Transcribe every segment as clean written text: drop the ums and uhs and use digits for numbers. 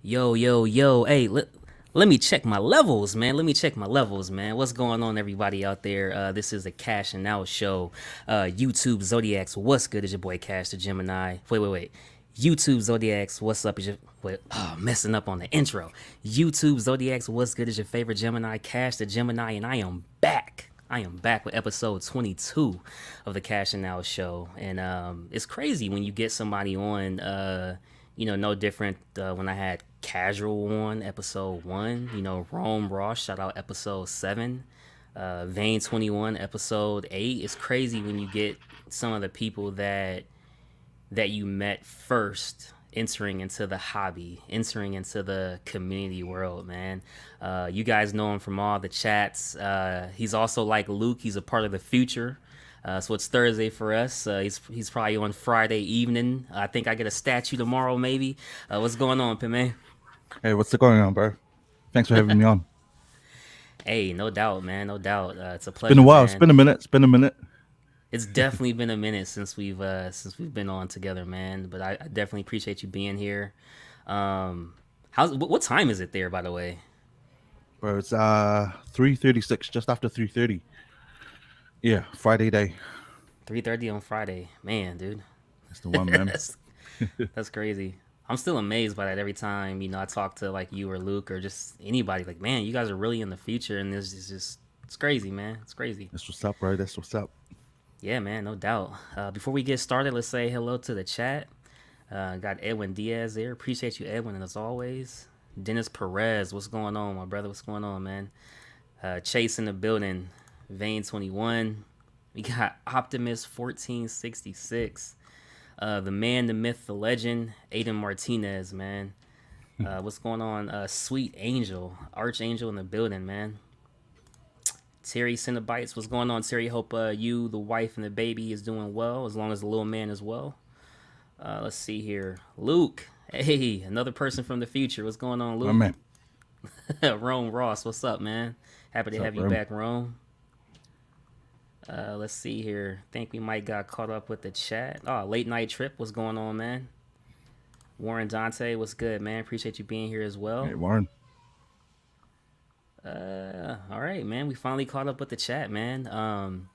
Yo, yo, yo. Hey, let me check my levels, man. Let me check my levels, man. What's going on, everybody out there? This is a Cashing Out show. YouTube Zodiacs, what's good? Is your boy Cash the Gemini? Wait. YouTube Zodiacs, what's up? Is your wait? Oh, messing up on the intro. YouTube Zodiacs, what's good? Is your favorite Gemini? Cash the Gemini, and I am back. I am back with episode 22 of the Cashing Out show, and it's crazy when you get somebody on. No different when I had Casual on episode 1, Rome Ross, shout out episode 7, Vein 21, episode 8. It's crazy when you get some of the people that you met first entering into the hobby, entering into the community world, man. You guys know him from all the chats. He's also like Luke, he's a part of the future. So it's Thursday for us. He's probably on Friday evening. I think I get a statue tomorrow, maybe. What's going on, Peme? Hey, what's going on, bro? Thanks for having me on. Hey, no doubt, man. No doubt. It's a It's been a pleasure, while. It's man. been a minute. It's been a minute. It's definitely been a minute since we've been on together, man. But I definitely appreciate you being here. How's what time is it there, by the way? Bro, it's 3:36, just after 3:30. Yeah, Friday day. 3:30 on Friday, man, dude. That's the one, man. that's that's crazy. I'm still amazed by that every time I talk to like you or Luke or just anybody. Like, man, you guys are really in the future, and this is just it's crazy, man. It's crazy. That's what's up, bro. That's what's up. Yeah, man, no doubt. Before we get started, let's say hello to the chat. Got Edwin Diaz there. Appreciate you, Edwin, as always. Dennis Perez, what's going on, my brother? What's going on, man? Chase in the building. Vein 21. We got Optimus 1466. The man, the myth, the legend, Aiden Martinez, man. What's going on? Sweet Angel, Archangel in the building, man. Terry Cinnabites, what's going on, Terry? Hope you, the wife, and the baby is doing well, as long as the little man as well. Let's see here. Luke, hey, another person from the future. What's going on, My Luke? man. Rome Ross, what's up, man? Happy to What's up, have you bro? back, Rome. Let's see here. Think we might got caught up with the chat. Oh, late night trip. What's going on, man? Warren Dante, what's good, man? Appreciate you being here as well. Hey, Warren. All right, man. We finally caught up with the chat, man.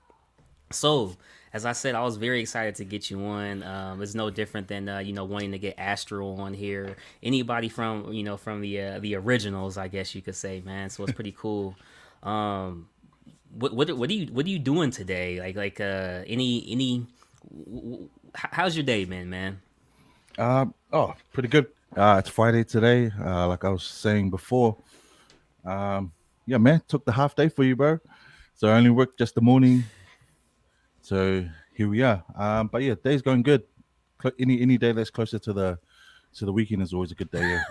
So as I said, I was very excited to get you on. It's no different than wanting to get Astro on here. Anybody from the originals, I guess you could say, man. So it's pretty cool. Um, what are you doing today? How's your day been, man? Pretty good. It's Friday today. Like I was saying before. Um, yeah, man. Took the half day for you, bro. So I only worked just the morning. So here we are. But yeah, day's going good. Any day that's closer to the weekend is always a good day. Yeah,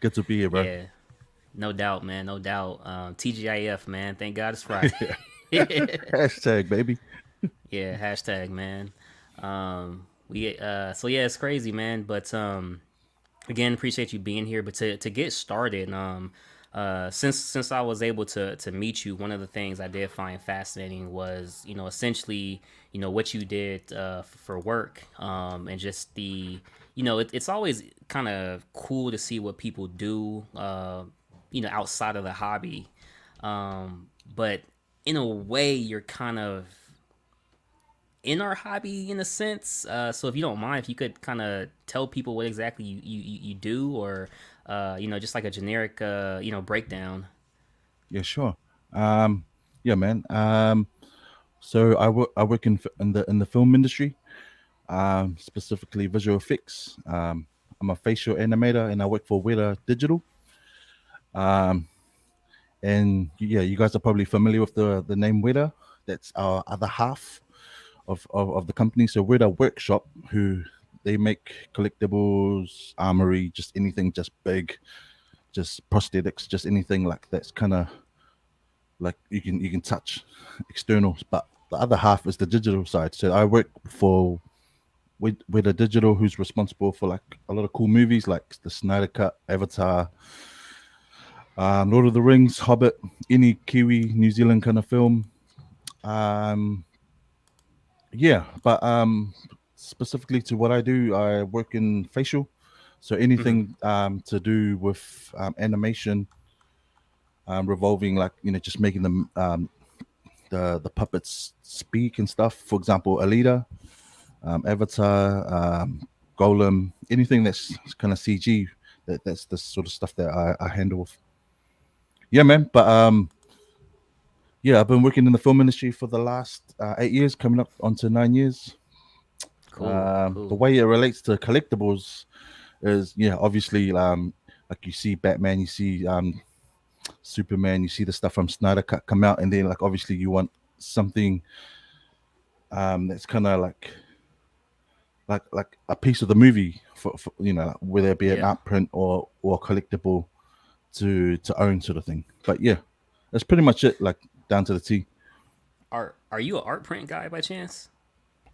good to be here, bro. Yeah, no doubt, man. No doubt. TGIF, man. Thank God it's Friday. Hashtag baby. Yeah, hashtag, man. We so yeah, it's crazy, man. But again, appreciate you being here. But to get started, since I was able to meet you, one of the things I did find fascinating was essentially what you did for work, and just it's always kind of cool to see what people do, outside of the hobby, but in a way you're kind of in our hobby in a sense. So if you don't mind, if you could kind of tell people what exactly you do, or just like a generic breakdown. Yeah, sure. Um, yeah, man. So I work in the film industry, specifically visual effects. I'm a facial animator, and I work for Weta Digital. Um, and yeah, you guys are probably familiar with the name Weta. That's our other half of the company. So we're the workshop who they make collectibles, armory, just anything, just big, just prosthetics, just anything like that's kind of like you can touch externals. But the other half is the digital side. So I work for with a digital who's responsible for like a lot of cool movies like the Snyder Cut, Avatar, Lord of the Rings, Hobbit, any Kiwi New Zealand kind of film. Um, yeah, but specifically to what I do, I work in facial. So anything to do with animation, revolving, like, just making them the puppets speak and stuff. For example, Alita, Avatar, Golem, anything that's kind of CG. That's the sort of stuff that I handle with. Yeah, man. But yeah, I've been working in the film industry for the last 8 years, coming up onto 9 years. Cool, The cool. way it relates to collectibles is, yeah, obviously, like you see Batman, you see Superman, you see the stuff from Snyder Cut come out, and then like obviously you want something that's kind of like a piece of the movie for like, whether it be an Yeah. art print or a collectible to own, sort of thing. But yeah, that's pretty much it, like down to the T. Are you an art print guy by chance?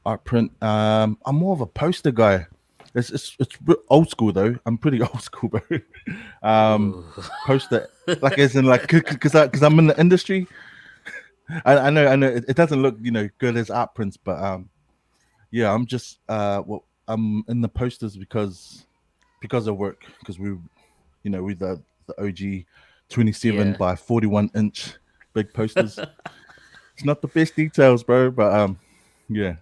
Art print. I'm more of a poster guy. It's old school though. I'm pretty old school, bro. Um, Ooh. Poster, like as in like because I'm in the industry. I know it doesn't look good as art prints, but yeah, I'm just well, I'm in the posters because of work, because we the OG 27 Yeah. by 41-inch big posters. It's not the best details, bro, but yeah.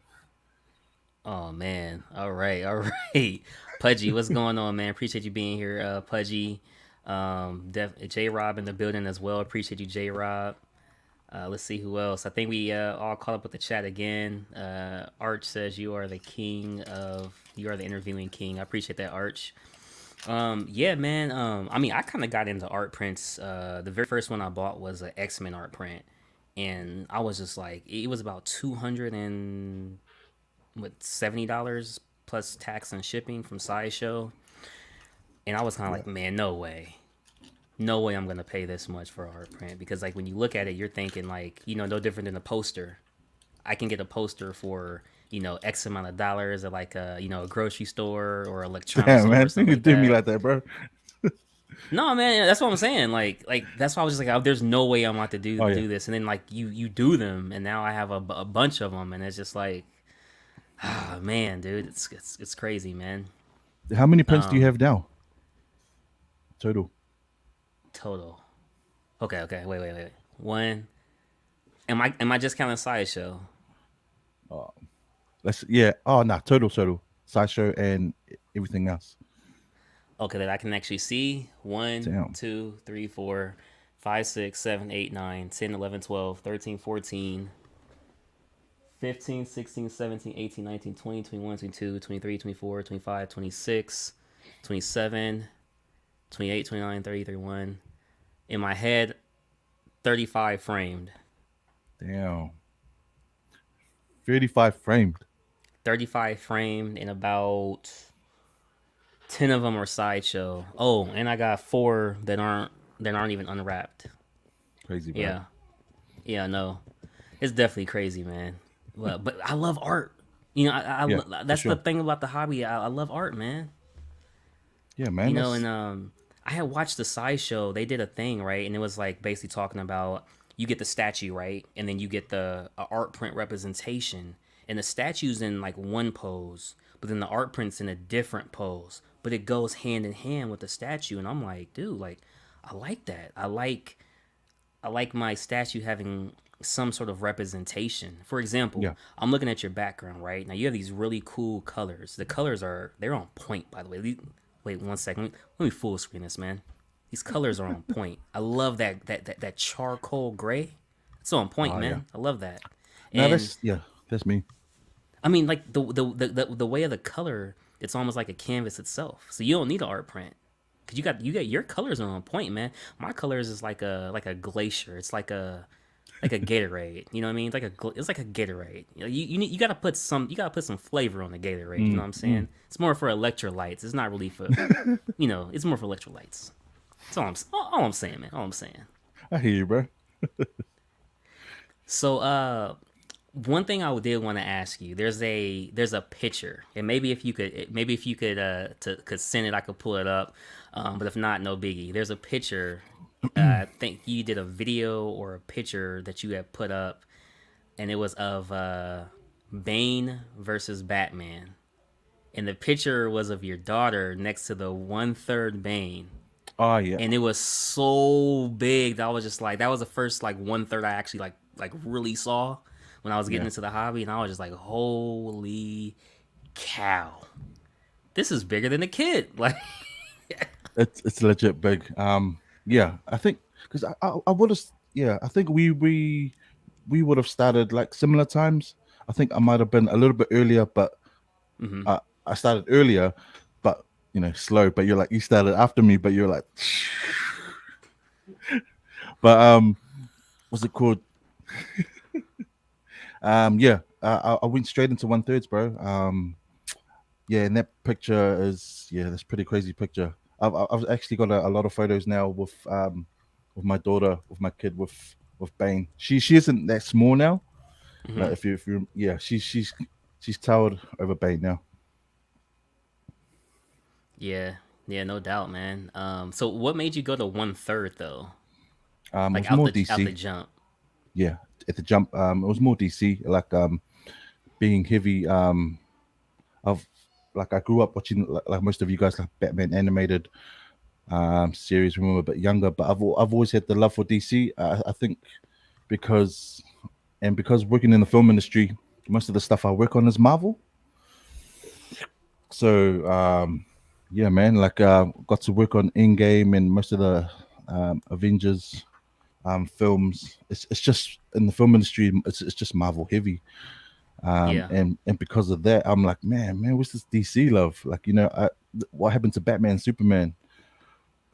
Oh man. All right. All right. Pudgy, what's going on, man? Appreciate you being here, Pudgy. J Rob in the building as well. Appreciate you, J Rob. Let's see who else. I think we all caught up with the chat again. Arch says you are the interviewing king. I appreciate that, Arch. Yeah, man. I mean, I kind of got into art prints. The very first one I bought was an X-Men art print, and I was just like, it was about 270 dollars plus tax and shipping from Sideshow, and I was kind of Yeah. like, man, no way I'm gonna pay this much for art print, because like when you look at it, you're thinking like, no different than a poster. I can get a poster for X amount of dollars at like a grocery store or electronics Damn, store or man, you something can like do me that. like that, bro. No, man, that's what I'm saying. Like that's why I was just like, oh, there's no way I'm about to do Oh yeah. do this. And then like you do them, and now I have a bunch of them, and it's just like, ah, man, dude, it's crazy, man. How many prints do you Um, have now total? Total. Okay, okay, wait. One. Am I just counting Sideshow? Let's yeah. Oh no, total sideshow and everything else. Okay, that I can actually see. One, Damn. 2, 3, 4, 5, 6, 7, 8, 9, 10, 11, 12, 13, 14, 15, 16, 17, 18, 19, 20, 21, 22, 23, 24, 25, 26, 27, 28, 29, 30, 31. In my head, 35 framed. Damn. 35 framed. 35 framed, and about 10 of them are Sideshow. Oh, and I got 4 that aren't even unwrapped. Crazy, bro. Yeah. Yeah, no. It's definitely crazy, man. But I love art. Yeah, for That's the sure. thing about the hobby. I love art, man. Yeah, man. And That's I had watched the Sideshow. They did a thing, right? And it was like basically talking about, you get the statue, right? And then you get the art print representation. And the statue's in like one pose, but then the art print's in a different pose. But it goes hand in hand with the statue. And I'm like, dude, like, I like that. I like my statue having some sort of representation. For example, yeah. I'm looking at your background, right? Now you have these really cool colors. The colors they're on point, by the way. Wait 1 second. Let me full screen this, man. These colors are on point. I love that charcoal gray. It's on point, Oh yeah. man. I love that. No, And that's me. I mean, like the way of the color, it's almost like a canvas itself. So you don't need an art print, cause you got your colors are on point, man. My colors is like a glacier. It's like a Gatorade. You know what I mean? It's like a Gatorade. You gotta put some flavor on the Gatorade. You know what I'm Mm. saying? It's more for electrolytes. It's not really for It's more for electrolytes. That's all I'm saying, man. All I'm saying. I hear you, bro. So one thing I did want to ask you, there's a picture, and maybe if you could could send it, I could pull it up. But if not, no biggie. There's a picture. I think you did a video or a picture that you had put up, and it was of Bane versus Batman. and the picture was of your daughter next to the 1/3 Bane, Oh yeah, and it was so big that I was just like, that was the first like 1/3 I actually like really saw when I was getting yeah. into the hobby, and I was just like, holy cow, this is bigger than a kid. Like, It's legit big. Yeah, I think because I would have. Yeah, I think we would have started like similar times. I think I might have been a little bit earlier, but I started earlier, but slow. But you're like you started after me, but you're like, but what's it called? Yeah, I went straight into 1/3, bro. Yeah, and that picture is that's pretty crazy picture. I've actually got a lot of photos now with my daughter, with my kid, with Bane. She isn't that small now. Like if you yeah, she's towered over Bane now. yeah, yeah, no doubt, man. So what made you go to 1/3 though? It Like was more out the DC. jump. Yeah, at the jump, it was more DC. Like being heavy. I've like I grew up watching like most of you guys like Batman animated series when we were a bit younger, but I've always had the love for DC. I think because because working in the film industry, most of the stuff I work on is Marvel. So yeah, man, like got to work on Endgame and most of the Avengers films. It's just in the film industry, it's just Marvel heavy. Yeah. And because of that, I'm like, man, what's this DC love? Like, what happened to Batman and Superman?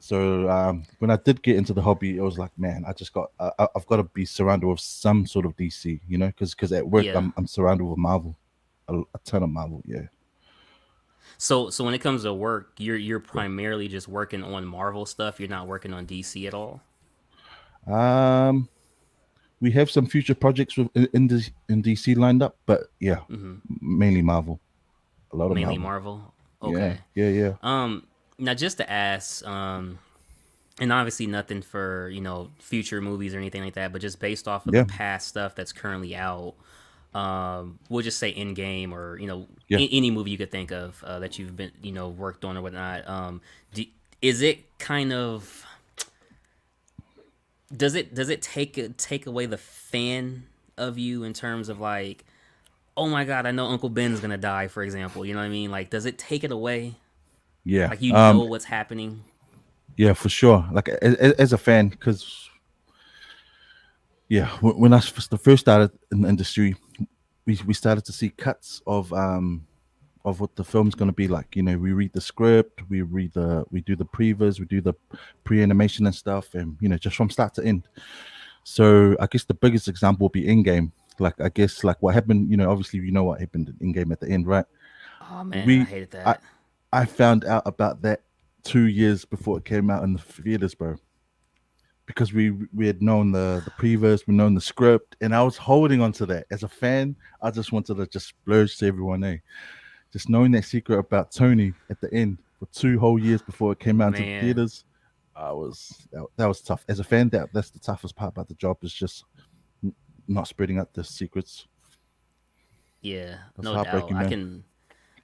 So when I did get into the hobby, it was like, man, I just I've got to be surrounded with some sort of DC, because at work Yeah. I'm surrounded with Marvel, a ton of Marvel, yeah. So when it comes to work, you're primarily just working on Marvel stuff. You're not working on DC at all. Um, we have some future projects in DC lined up, but yeah, mainly Marvel, a lot of Mainly Marvel. Marvel. Yeah, Okay. yeah, yeah, Now just to ask, and obviously nothing for future movies or anything like that, but just based off of the yeah, past stuff that's currently out, we'll just say in game or yeah. any movie you could think of that you've been worked on or whatnot. Do, is it kind of does it take away the fan of you in terms of like, oh my god, I know Uncle Ben's gonna die, for example. You know what I mean? Like, does it take it away? Yeah. Like, you know what's happening? Yeah, for sure. Like as a fan, because yeah, when I first started in the industry, we started to see cuts of what the film's going to be like. We read the script, we do the previs, we do the pre-animation and stuff, and just from start to end. So I guess the biggest example would be in game. Like I guess like what happened. Obviously what happened in game at the end, right? Oh man, I We hated I that. I found out about that 2 years before it came out in the theaters, bro. Because we had known the previous, we known the script, and I was holding on to that as a fan. I just wanted to just splurge to everyone, just knowing that secret about Tony at the end for 2 whole years before it came out into the Man, theaters. That was tough as a fan. That's the toughest part about the job is just not spreading out the secrets. yeah, That's no doubt. heartbreaking, I man. can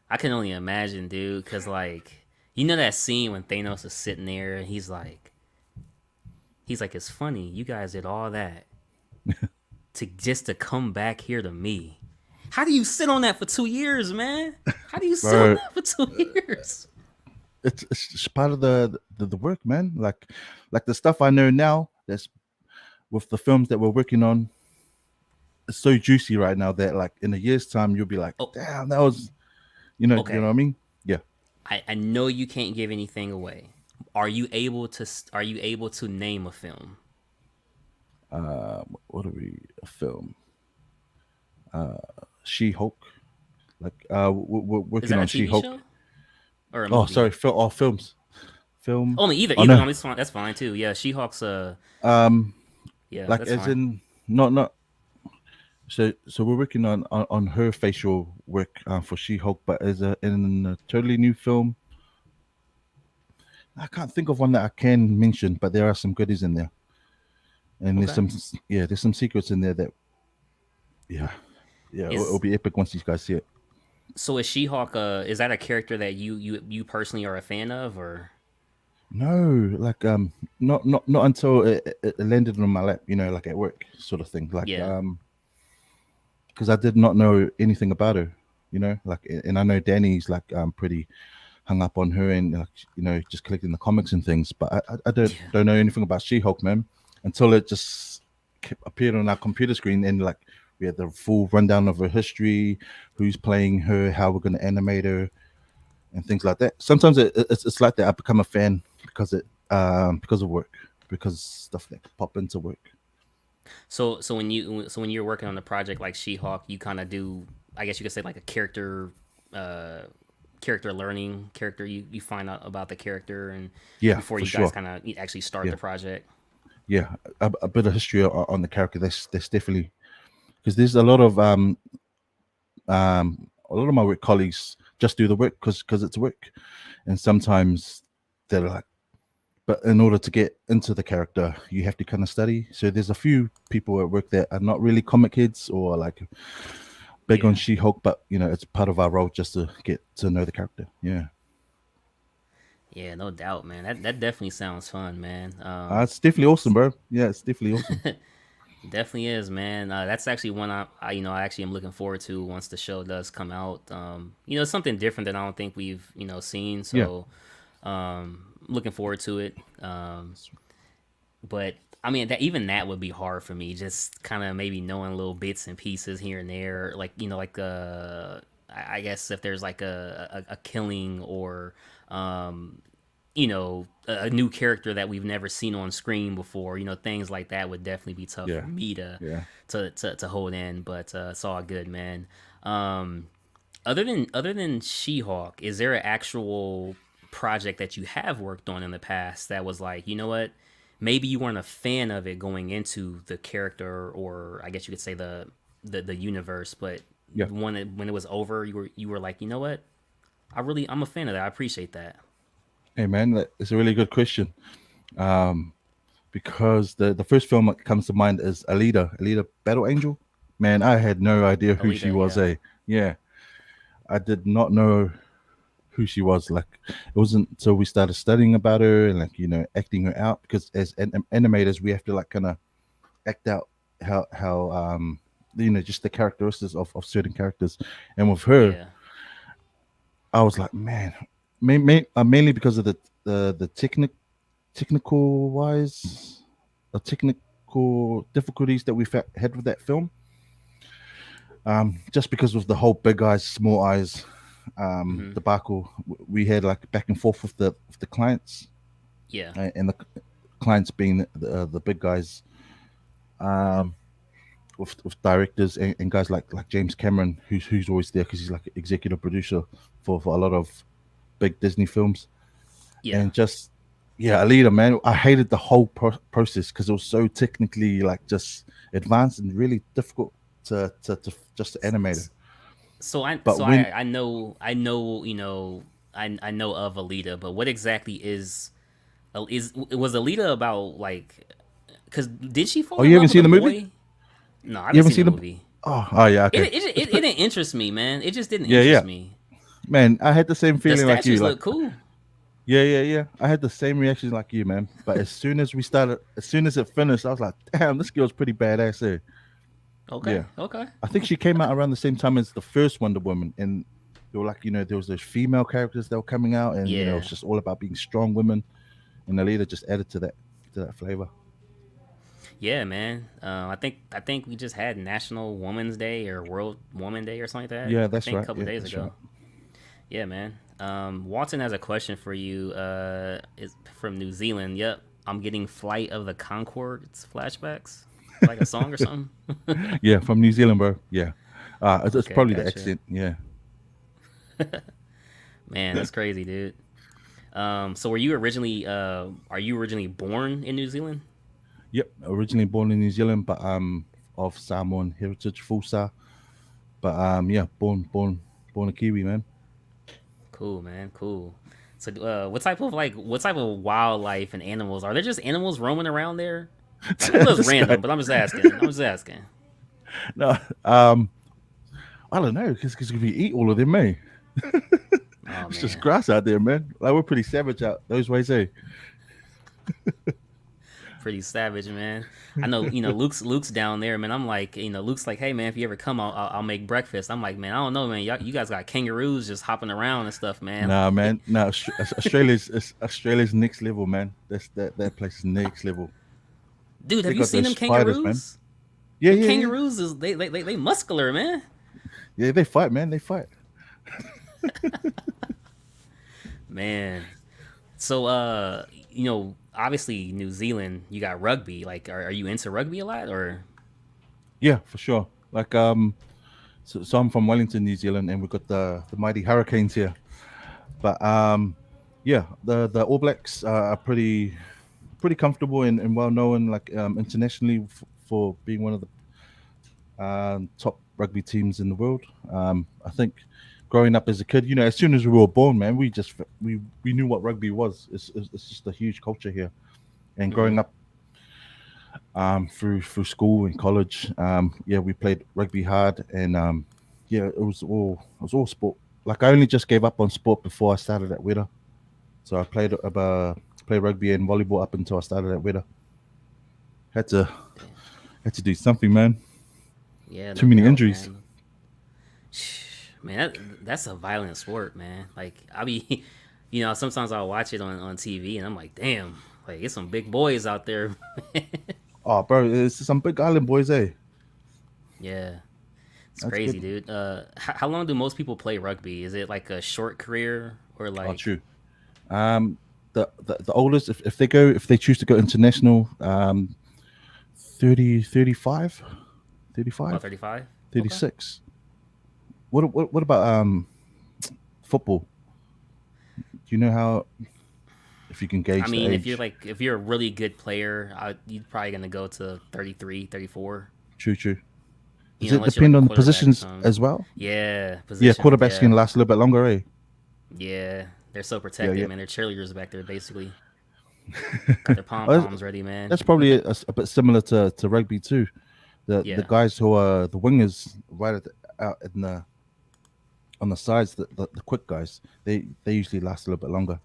I can only imagine, dude, because like that scene when Thanos is sitting there and he's like, it's funny you guys did all that to just to come back here to me. How do you sit on that for 2 years, man? How do you sit on Bro, that for 2 years? it's just part of the work, man. Like the stuff I know now. That's with the films that we're working on. It's so juicy right now that like in a year's time you'll be like, Oh, damn, that was you know what okay. I mean? Yeah. I know you can't give anything away. Are you able to name a film? What are we a film? She Hulk. Like we're Is working that a on She TV Hulk. show or a Oh, movie? sorry, films. Film. Oh, I mean, either Oh either no. one. It's fine. That's fine too. Yeah, She-Hulk's. Um, Yeah, like that's as fine. in not. So we're working on her facial work for She Hulk, but as in a totally new film. I can't think of one that I can mention, but there are some goodies in there, and Okay. there's some secrets in there that yeah, it'll Is be epic once these guys see it. So is She-Hulk? Is that a character that you personally are a fan of, or No, like not until it landed on my lap, like at work, sort of thing. Like yeah, because I did not know anything about her, like, and I know Danny's like pretty hung up on her and like just collecting the comics and things, but I yeah, don't know anything about She-Hulk, man, until it just appeared on our computer screen and like we had the full rundown of her history, who's playing her, how we're going to animate her, and things like that. Sometimes it's like that. I become a fan because of work, because stuff that pop into work. So when you're working on a project like She-Hulk, you kind of do, I guess you could say, like a uh, character learning character. You find out about the character and Yeah, before for you guys sure. kind of actually start Yeah, the project. yeah. A bit of history on the character. That's definitely because there's a lot of my work colleagues just do the work because it's work, and sometimes they're like, but in order to get into the character, you have to kind of study. So there's a few people at work that are not really comic heads or like big on Yeah, She-Hulk, but it's part of our role just to get to know the character. Yeah, yeah, no doubt, man. That definitely sounds fun, man. it's definitely awesome, bro. Yeah, it's definitely awesome. Definitely is, man. That's actually one I actually am looking forward to once the show does come out. It's something different that I don't think we've seen, Yeah, so looking forward to it. But I mean, that even that would be hard for me. Just kind of maybe knowing little bits and pieces here and there, like like I guess if there's like a killing or a new character that we've never seen on screen before. Things like that would definitely be tough for yeah, me to yeah. hold in. But it's all good, man. Um, other than She-Hulk, is there an actual project that you have worked on in the past that was like, you know what? Maybe you weren't a fan of it going into the character, or I guess you could say the universe, but Yeah. when it was over, you were like, you know what? I'm a fan of that. I appreciate that. Hey, man, it's a really good question. Because the first film that comes to mind is Alita Battle Angel. Man, I had no idea who she Alita, was. yeah. Yeah, I did not know who she was. Like, it wasn't until we started studying about her and like acting her out, because as animators we have to like kind of act out how just the characteristics of certain characters. And with her, Yeah. I was like, man, mainly because of the technical wise, the technical difficulties that we've had with that film. Just because of the whole big eyes, small eyes Hmm. debacle, we had like back and forth with the clients, Yeah. and the clients being the big guys, um, with directors and guys like James Cameron, who's always there because he's like executive producer for a lot of big Disney films. Yeah. And just yeah, Alita, man, I hated the whole process because it was so technically like just advanced and really difficult to just to animate it. So I But so when I know I know of Alita, but what exactly is was Alita about, like? Because did she oh, fall in you love haven't with seen a the movie? boy? No, I You haven't haven't seen the seen the movie. oh yeah, It okay. it, it, It's it didn't interest me, man. It just didn't yeah, interest yeah, me. man. I had the same The feeling like you. statues Like look cool. yeah, yeah, yeah. I had the same reaction like you, man. But as soon as it finished, I was like, damn, this girl's pretty badass here. Okay, Yeah, okay. I think she came out around the same time as the first Wonder Woman, and they were like, there was those female characters that were coming out, and it's Yeah, just all about being strong women, and Alita just added to that flavor. yeah, man. I think we just had National Women's Day or World Woman Day or something like that. Yeah, I that's think a right. couple Yeah, days that's ago. right. Yeah, man. Watson has a question for you. Is from New Zealand. Yep, I'm getting Flight of the Concords flashbacks, like a song or something. Yeah, from New Zealand, bro. Yeah, it's Okay, probably the gotcha. accent. Yeah, Man, that's crazy, dude. So are you originally born in New Zealand? yep. Originally born in New Zealand, but of Samoan heritage, Fusa. But yeah, born a Kiwi, man. Cool, man. Cool. So, what type of wildlife and animals are there? Just animals roaming around there? Like, I know it's This guy. random, but I'm just asking. I'm just asking. No, I don't know, because we eat all of them, eh? Oh It's just man. grass out there, man. Like we're pretty savage out those ways, eh? Pretty savage, man. I know, Luke's down there, man. I'm like, Luke's like, hey, man, if you ever come, I'll make breakfast. I'm like, man, I don't know, man. You guys got kangaroos just hopping around and stuff, man. Nah, man. Nah, Australia's next level, man. That place is next level. Dude, have They you got seen those them spiders, man. kangaroos? Yeah, Them yeah, yeah. kangaroos is they muscular, man. Yeah, they fight, man. They fight. Man. So obviously New Zealand, you got rugby. Like, are you into rugby a lot or? Yeah, for sure. Like so I'm from Wellington, New Zealand, and we've got the mighty Hurricanes here. But yeah, the All Blacks are pretty comfortable and well known, like internationally for being one of the top rugby teams in the world. I think growing up as a kid, as soon as we were born, man, we knew what rugby was. It's just a huge culture here. And Mm-hmm. growing up through school and college, yeah, we played rugby hard, and yeah, it was all sport. Like I only just gave up on sport before I started at Weta. So I played rugby and volleyball up until I started at Weta. Had to had to do something, man. Yeah, Too no many doubt, injuries. man. Man, that's a violent sport, man. Like I be, sometimes I'll watch it on TV and I'm like, damn, like it's some big boys out there. Oh, bro, it's some big island boys, eh? Yeah, it's That's good. crazy, dude. How long do most people play rugby? Is it like a short career or Oh, like true. Um, the oldest, if they choose to go international, 30, 35, about 35, 35? Okay. 36. What about football? Do you know how if you can I gauge the mean, age? if you're a really good player, you're probably gonna go to 33, 34. True, true. Does it Unless you're like depend a on the quarterback or positions something. as well? Yeah, Yeah, positions. quarterbacks Yeah, can last a little bit longer, eh? yeah. They're so Yeah, protected, yeah. man. They're cheerleaders back there, basically. Got their pom Oh, poms ready, man. that's probably a bit similar to rugby too. The Yeah, guys who are the wingers right out in the on the sides, the quick guys, they usually last a little bit longer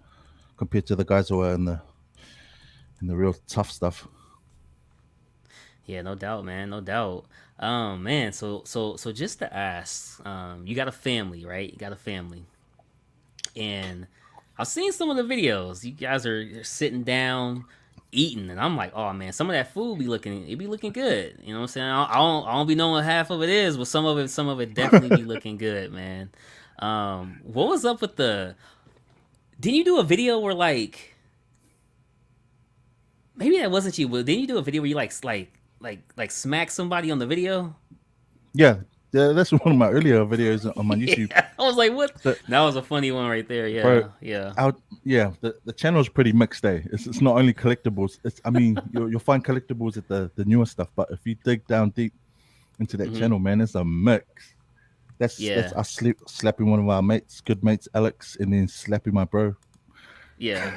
compared to the guys who are in the real tough stuff. yeah. No doubt, man. No doubt. Man. So just to ask, you got a family, right? You got a family, and I've seen some of the videos. You guys are sitting down eating, and I'm like, oh man, some of that food be looking good. You know what I'm saying? I don't be knowing what half of it is, but some of it definitely be looking good, man. What was up with the? Didn't you do a video where like maybe that wasn't you, but didn't you do a video where you like smack somebody on the video? Yeah, yeah, that's one of my earlier videos on my YouTube. Yeah, I was like, what? So, That was a funny one right there. bro, Yeah, yeah. out yeah, the channel's pretty mixed. It's not only collectibles. I mean, you'll find collectibles at the newer stuff, but if you dig down deep into that Hmm. channel, man, it's a mix. That's Yeah, us slapping one of our mates, good mates, Alex, and then slapping my bro. yeah.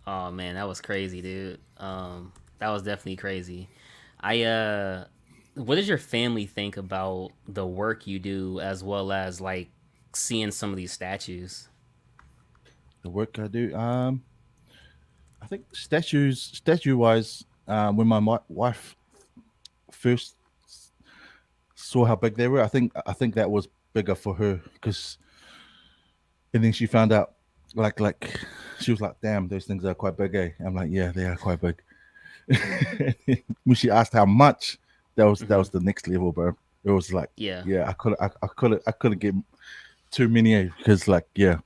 Oh man, that was crazy, dude. That was definitely crazy. I what does your family think about the work you do as well as like seeing some of these statues? The work I do. I think statue wise, when my wife first saw how big they were, I think that was bigger for her because, and then she found out, like she was like, "Damn, those things are quite big." Eh? I'm like, "Yeah, they are quite big." When she asked how much, that Hmm. was the next level, bro. It was like, Yeah, yeah, I couldn't get too many because, like, yeah,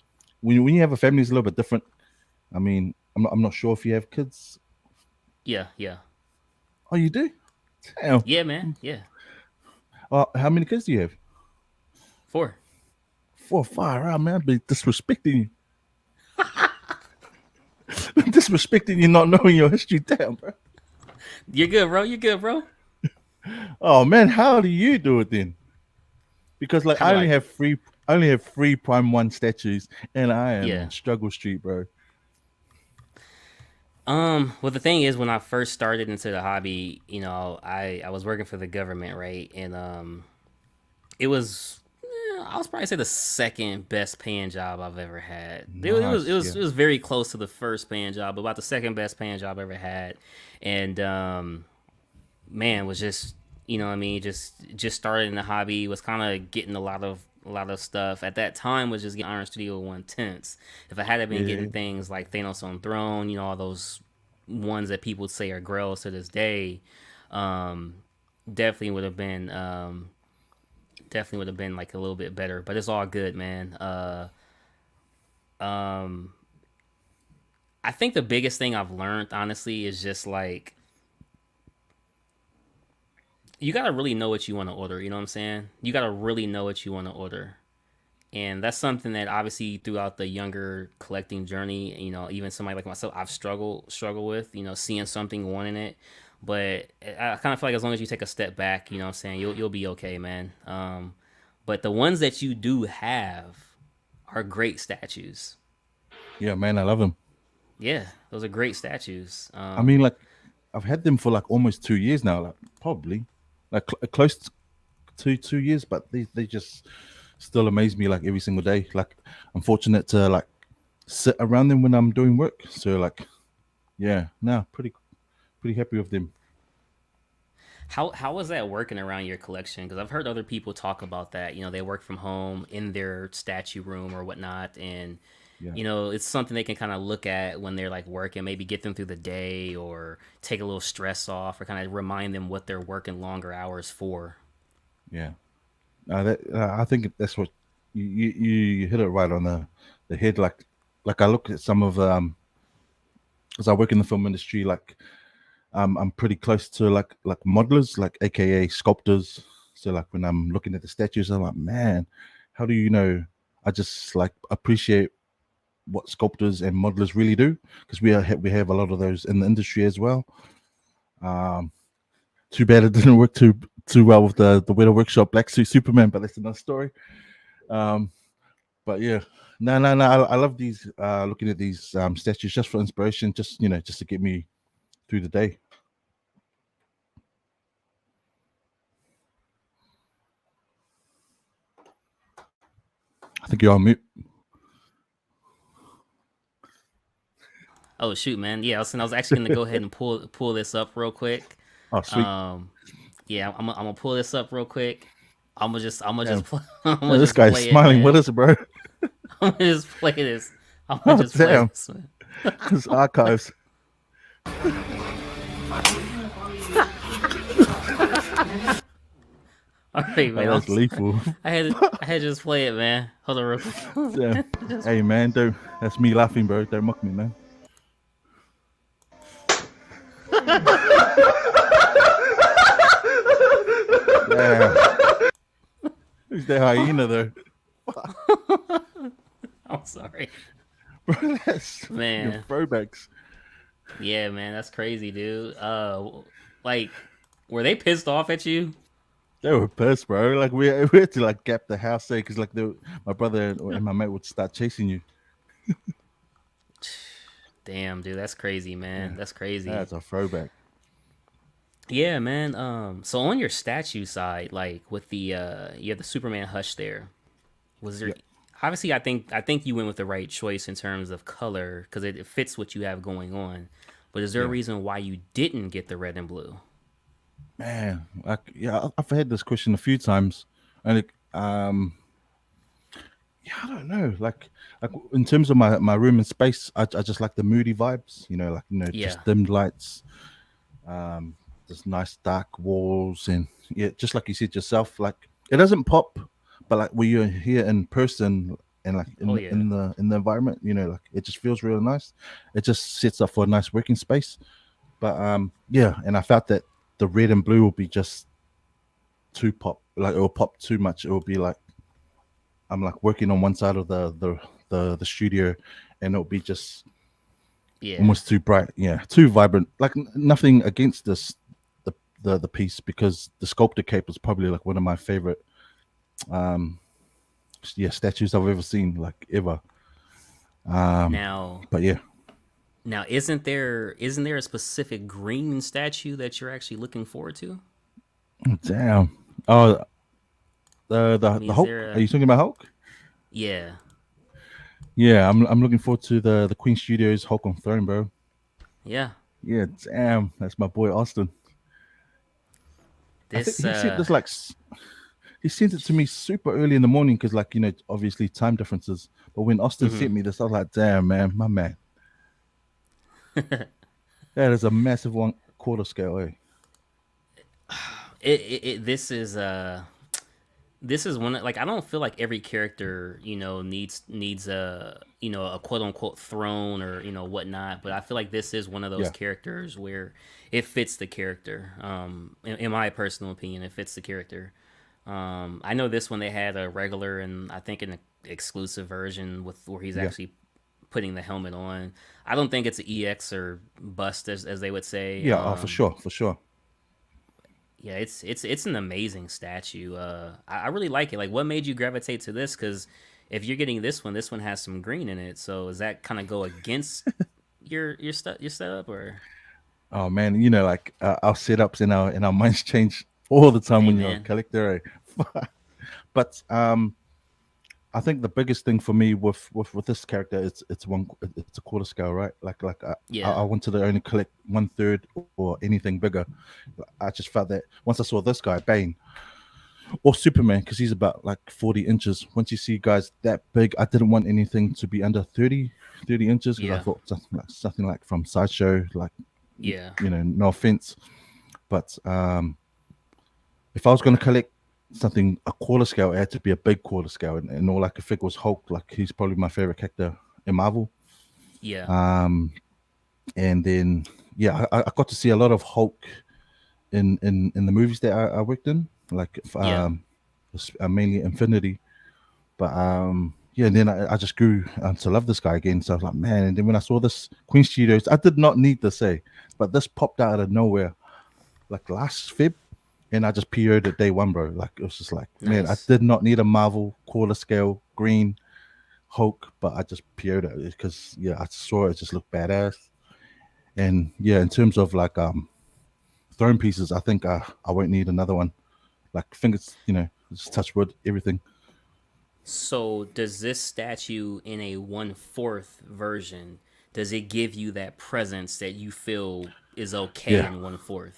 when you have a family, it's a little bit different. I mean, I'm not sure if you have kids. yeah, yeah, Oh, you do? Damn. yeah, man. Yeah, How many kids do you have? 4. 4 or 5. Ah, man, I'd be disrespecting you. Disrespecting you, not knowing your history. Damn, bro. You're good, bro. You're good, bro. Oh man, how do you do it then? Because like How do I? I only have three Prime One statues, and I am Yeah. on Struggle Street, bro. Well, the thing is, when I first started into the hobby, I was working for the government, right? And It was, I was probably say the second best paying job I've ever had. Nice. Yeah. It was very close to the first paying job, about the second best paying job I ever had, and man, was just, you know what I mean, just started in the hobby, was kind of getting a lot of stuff at that time, was just getting Iron Studio 110s. If I had been getting Yeah. things like Thanos on Throne, you know, all those ones that people say are grails to this day, um, definitely would have been definitely would have been like a little bit better. But it's all good, man. Um, I think the biggest thing I've learned, honestly, is just like you gotta really know what you want to order. You know what I'm saying? You gotta really know what you want to order, and that's something that obviously throughout the younger collecting journey, you know, even somebody like myself, I've struggled with, you know, seeing something, wanting it. But I kind of feel like as long as you take a step back, you know what I'm saying, you'll be okay, man. But the ones that you do have are great statues. Yeah, man. I love them. Yeah, those are great statues. I mean, like, I've had them for like almost 2 years now. Like, probably, like close to 2 years, but they just still amaze me like every single day. Like, I'm fortunate to like sit around them when I'm doing work. So like, yeah, no, pretty happy with them. How was that working around your collection? Because I've heard other people talk about that. You know, they work from home in their statue room or whatnot, and Yeah. you know, it's something they can kind of look at when they're like working, maybe get them through the day or take a little stress off, or kind of remind them what they're working longer hours for. Yeah. I think that's what you hit it right on the head. Like I look at some of as I work in the film industry, like I'm pretty close to like modelers, like AKA sculptors. So like when I'm looking at the statues, I'm like, man, how do you know? I just like appreciate what sculptors and modelers really do because we have a lot of those in the industry as well. Um, Too bad it didn't work too well with the Weather Workshop Black Suit Superman, but that's another story. Um, but yeah, no. I love these looking at these statues just for inspiration, just just to get me through the day. I think you're on mute. Oh shoot, man! Yeah, I was actually gonna go ahead and pull this up real quick. Oh, sweet. Um, yeah, I'm gonna pull this up real quick. I'm gonna just Damn. I'm Oh, gonna this just guy's play it, smiling with man. us, bro. I'm gonna just play this. I'm gonna Oh, just play damn. this, man. His archives. All right, Oh, man. that's lethal. I had to just play it, man. Hold on, real Damn. quick. Just Hey, man, don't. That's me laughing, bro. Don't mock me, man. Damn. Who's the hyena, though? I'm sorry, Bro, that's your man. throwbacks. Yeah, man, that's crazy, dude. Like, were they pissed off at you? They were pissed, bro. Like we had to like gap the house there because my brother and my mate would start chasing you. Damn, dude, that's crazy, man. Yeah, That's crazy. that's a throwback. Yeah, man. So on your statue side, like with the you have the Superman hush there. Was there Yeah, obviously I think you went with the right choice in terms of color because it fits what you have going on. But is there a yeah, reason why you didn't get the red and blue? man. Like yeah, I've had this question a few times, and yeah, I don't know. Like in terms of my room and space, I just like the moody vibes. Like Yeah, just dimmed lights, um, just nice dark walls, and yeah, just like you said yourself, like it doesn't pop, but like when you're here in person and like oh in yeah, the environment, like it just feels real nice. It just sets up for a nice working space. But yeah, and I felt that the red and blue will be just too pop, like it will pop too much. It will be like I'm like working on one side of the studio, and it'll be just yeah, almost too bright, yeah, too vibrant. Like nothing against the the piece because the sculptor cape is probably like one of my favorite um yeah statues I've ever seen, like ever. Um, now but yeah, now isn't there a specific green statue that you're actually looking forward to? damn. Oh, I The mean, is Hulk. there Are a you talking about Hulk? yeah, Yeah, I'm looking forward to the Queen Studios Hulk on Throne, bro. yeah. Yeah, damn, that's my boy Austin. I think This he sent this like he sent it to me super early in the morning because like obviously time differences. But when Austin mhm. sent me this, I was like, damn man, my man, that is a massive one quarter scale. Eh? This is one like I don't feel like every character needs a a quote unquote throne or whatnot, but I feel like this is one of those Yeah, characters where it fits the character. In my personal opinion, it fits the character. I know this one they had a regular and I think an exclusive version with where he's yeah, actually putting the helmet on. I don't think it's an EX or bust as they would say. yeah. For sure, for sure. Yeah, it's an amazing statue. I really like it. Like, what made you gravitate to this? Because if you're getting this one has some green in it. So does that kind of go against your setup or? Oh man, like our setups and our minds change all the time Hey when you're a man, collector. Eh? But I think the biggest thing for me with this character it's a quarter scale, right? Like I yeah, wanted to only collect one third or anything bigger. I just felt that once I saw this guy, Bane or Superman, because he's about like 40 inches. Once you see guys that big, I didn't want anything to be under 30 inches because I yeah, thought something like from Sideshow, like yeah, no offense, but if I was going to collect something a quarter scale, it had to be a big quarter scale, and all I could think was Hulk. Like he's probably my favorite character in Marvel. yeah, Um, and then yeah, I got to see a lot of Hulk in the movies that I worked in, like yeah. mainly Infinity. But yeah, and then I just grew to love this guy again. So I was like, man. And then when I saw this Queen Studios, I did not need to say, but this popped out of nowhere like last Feb, and I just PO'd it day one, bro. Like it was just like, man, I Nice. did not need a Marvel quarter scale green Hulk, but I just PO'd it because yeah, I saw it just looked badass. And yeah, in terms of like throne pieces, I think I won't need another one. Like fingers, just touch wood, everything. So does this statue in a 1/4 version, does it give you that presence that you feel is okay Yeah, in 1/4?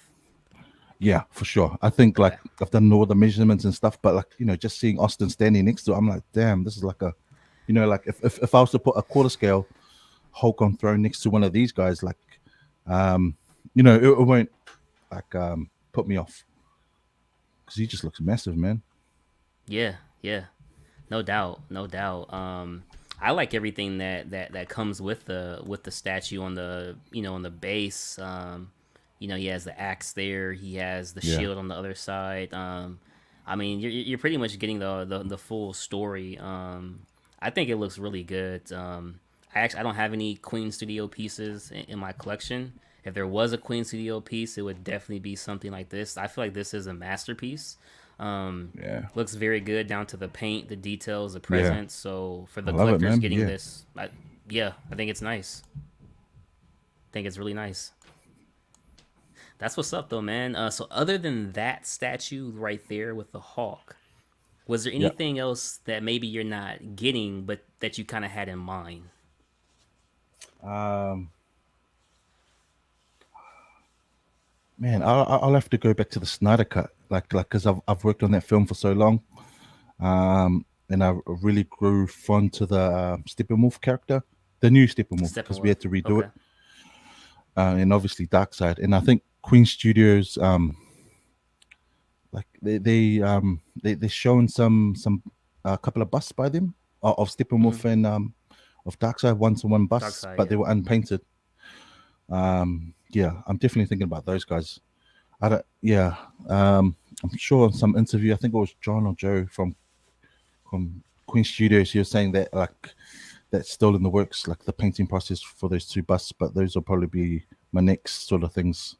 yeah, for sure. I think like Okay. I've done all the measurements and stuff, but like just seeing Austin standing next to it, I'm like, damn, this is like a, like if I was to put a quarter scale Hulk on throne next to one of these guys, like, um, it won't like put me off because he just looks massive, man. Yeah, yeah. No doubt, no doubt. I like everything that comes with the statue on the on the base. He has the axe there. He has the Yeah, shield on the other side. I mean, you're pretty much getting the full story. I think it looks really good. I don't have any Queen Studio pieces in my collection. If there was a Queen Studio piece, it would definitely be something like this. I feel like this is a masterpiece. Um, yeah, Looks very good down to the paint, the details, the yeah. presence. So for I the love it, collectors man. getting Yeah, this, yeah, I think it's nice. I think it's really nice. That's what's up though, man. So other than that statue right there with the hawk, was there yeah. anything else that maybe you're not getting, but that you kind of had in mind? Um, Man, I'll have to go back to the Snyder Cut, like because I've worked on that film for so long, and I really grew fond to the Steppenwolf character, the new Steppenwolf, because we Steppenwolf. had to redo it, Okay. and obviously Darkseid, and I think Queen Studios, like they're showing some a couple of busts by them of Mm-hmm. Steppenwolf and of Darkseid, one-to-one Dark busts, side, but they yeah. were unpainted. Yeah, I'm definitely thinking about those guys. I don't. Yeah, I'm sure in some interview, I think it was John or Joe from Queen Studios. He was saying that like that's still in the works, like the painting process for those two busts. But those will probably be my next sort of things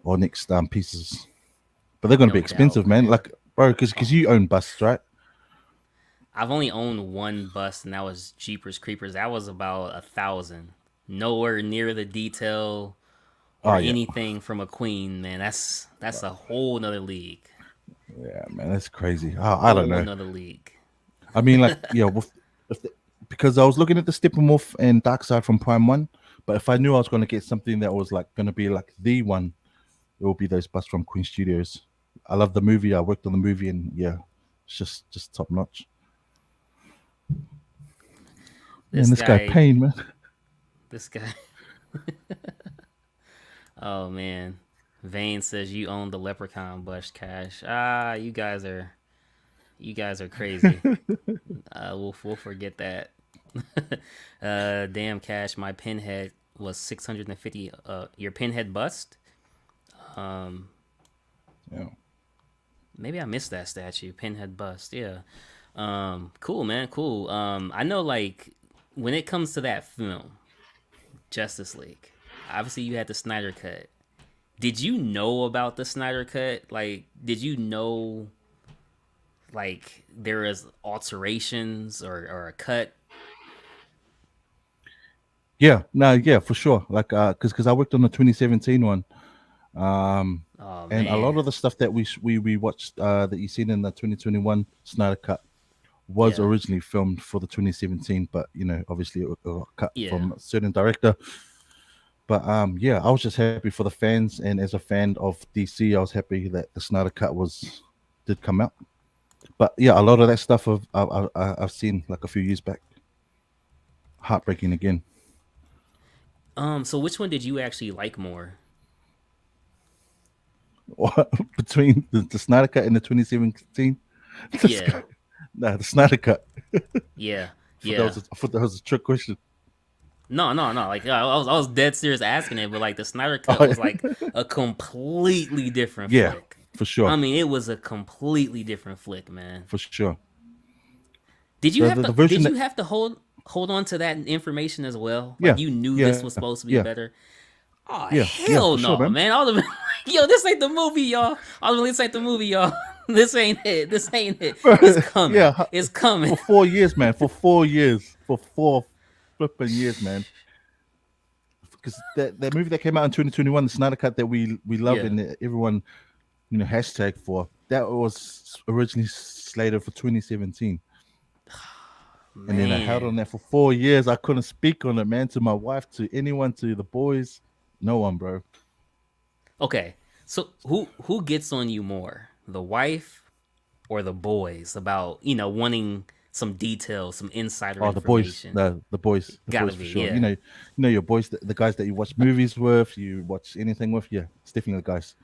or next pieces. But they're going to be No doubt, expensive, man. man. Like, bro, because you own busts, right? I've only owned one bust, and that was Jeepers Creepers. That was about 1,000. Nowhere near the detail or Oh yeah, anything from a queen, man. That's a whole nother league. Yeah, man, that's crazy. I don't Whole know. nother league. I mean, like, yeah, if the, because I was looking at the Steppenwolf and Darkseid from Prime One, but if I knew I was going to get something that was like going to be like the one, it will be those busts from Queen Studios. I love the movie. I worked on the movie, and yeah, it's just top notch. Man, This this guy guy, Payne, man. this guy. Oh man, Vane says you own the leprechaun bush, Cash. Ah, you guys are crazy. We'll forget that. Damn, Cash, my pinhead was 650. Your pinhead bust. Um, Yeah, maybe I missed that statue. Pinhead bust. Yeah. Cool, man. Cool. I know, like, when it comes to that film, Justice League. Obviously, you had the Snyder Cut. Did you know about the Snyder Cut? Like, did you know, like, there is alterations or a cut? yeah, no, yeah, for sure. Like, because I worked on the 2017 one, um, Oh and a lot man, of the stuff that we watched that you seen in the 2021 Snyder Cut was yeah, originally filmed for the 2017, but obviously it got cut yeah. from a certain director. But yeah, I was just happy for the fans, and as a fan of DC, I was happy that the Snyder Cut did come out. But yeah, a lot of that stuff I've seen like a few years back. Heartbreaking again. So which one did you actually like more? Between the Snyder Cut and the 2017, Yeah, the Snyder Cut. yeah, I yeah. thought that was a trick question. No. Like I was dead serious asking it, but like the Snyder Oh, Cut was like a completely different yeah, flick. for sure, I mean, it was a completely different flick, man. for sure. Did you The, have the to the version did that you have to hold on to that information as well? Like yeah, you knew this yeah, was supposed to be yeah, better? Oh yeah, hell for sure, no, man. man! I would have been like, yo, this ain't the movie, y'all. I was like, this ain't the movie, y'all. This ain't it. This ain't it. It's coming. Yeah, It's coming. for 4 years, man. For 4 years, for 4 flipping years, man. Because that movie that came out in 2021, the Snyder Cut that we love Yeah, and that everyone hashtag for, that was originally slated for 2017. And then I held man. on that for 4 years. I couldn't speak on it, man, to my wife, to anyone, to the boys. No one, bro. Okay, so who gets on you more, the wife or the boys, about wanting some details, some insider Oh, the boys. information? No, the Gotta boys for be, sure. yeah. Your boys, the guys that you watch movies with, you watch anything with. Yeah, it's definitely the guys.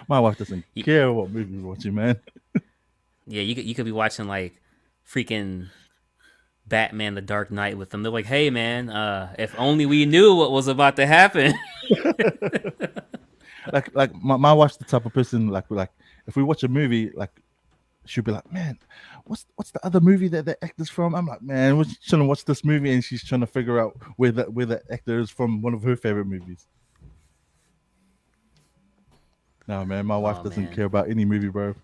My wife doesn't You, care what movie we're watching, man. yeah, you could be watching like freaking Batman: The Dark Knight with them. They're like, hey man, if only we knew what was about to happen. Like my wife's the type of person like if we watch a movie, like she'll be like, man, what's the other movie that the actor's from? I'm like, man, we're trying to watch this movie, and she's trying to figure out where the actor is from one of her favorite movies. No, man, my wife Oh doesn't man, care about any movie, bro.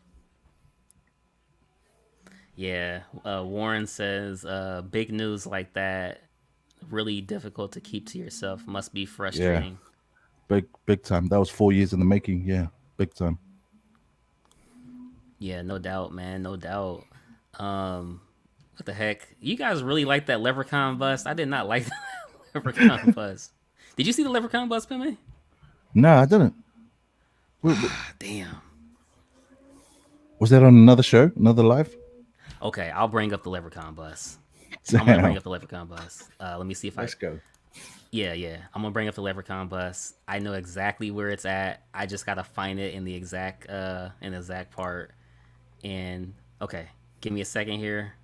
yeah. Warren says, big news like that really difficult to keep to yourself. Must be Yeah, frustrating. big time. That was 4 years in the making. Yeah, big time. Yeah, no doubt, man, no doubt. Um, what the heck? You guys really like that leprechaun bust? I did not like that leprechaun bust. Did you see the leprechaun bust, Peme? No, I didn't. Damn. Was that on another show, another live? Okay, I'll bring up the leprechaun bust. I'm gonna bring Damn. up the leprechaun bust. Let me see if I. Let's go. Yeah, yeah. I'm gonna bring up the leprechaun bust. I know exactly where it's at. I just gotta find it in the exact part. And okay, give me a second here.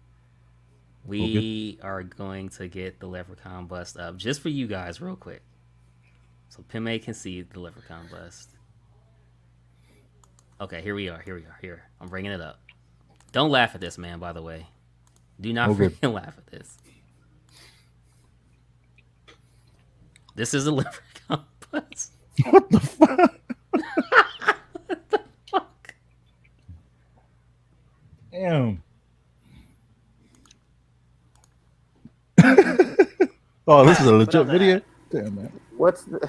All good. We are going to get the leprechaun bust up just for you guys, real quick, so Pime can see the leprechaun bust. Okay, here we are. Here we are. Here, I'm bringing it up. Don't laugh at this, man. By the way, do not All good. freaking laugh at this. This is a leprechaun bust. What the fuck? Fuck. Damn. Oh, this is a What legit else I video. have? Damn, man. What's the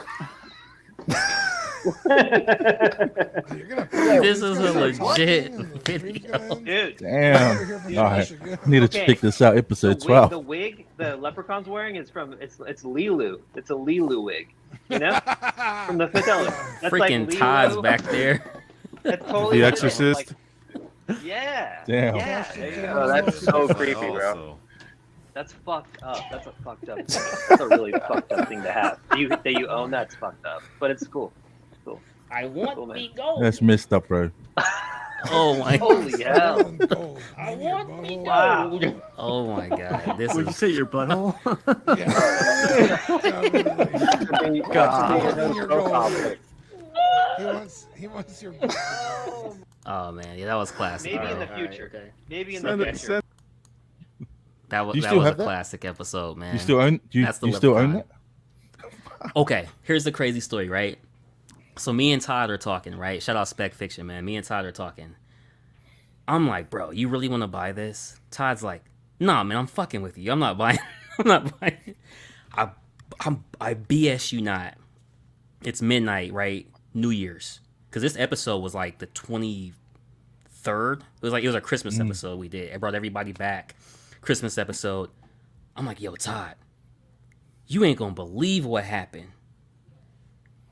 You're gonna This is a legit video. Dude, Damn. from All right. Michigan. I need to Okay. check this out. Episode 12. the wig the leprechaun's wearing is from it's Lilu. It's a Lilu wig, you know, from the Fifth Element. That's Freaking like Todd's Lilu. back there. That's totally The what it is. Exorcist. Yeah. Damn. Yeah. There you go. Oh, That's so creepy, bro. That's fucked up. That's a fucked up thing. That's a really fucked up thing to have. That you own, that's fucked up. But it's cool. Cool. I want Cool, man. me gold. That's messed up, bro. Oh my. Holy hell. I want me Wow. Oh my god. This Would you is. say your butthole? He wants your. Oh man, yeah, that was classic. Maybe in bro. the All right, future. okay. Maybe in the future. That was Do you that still was a have that? classic episode, man. You still own? That's the you still own leprechaun. it? Okay, here's the crazy story, right? So me and Todd are talking, right? Shout out Spec Fiction, man. Me and Todd are talking. I'm like, bro, you really want to buy this? Todd's like, nah, man, I'm fucking with you. I'm not buying. I'm not buying. It. I BS you not. It's midnight, right? New Year's, because this episode was like the 23rd. It was a Christmas episode we did. It brought everybody back. Christmas episode. I'm like, yo, Todd, you ain't gonna believe what happened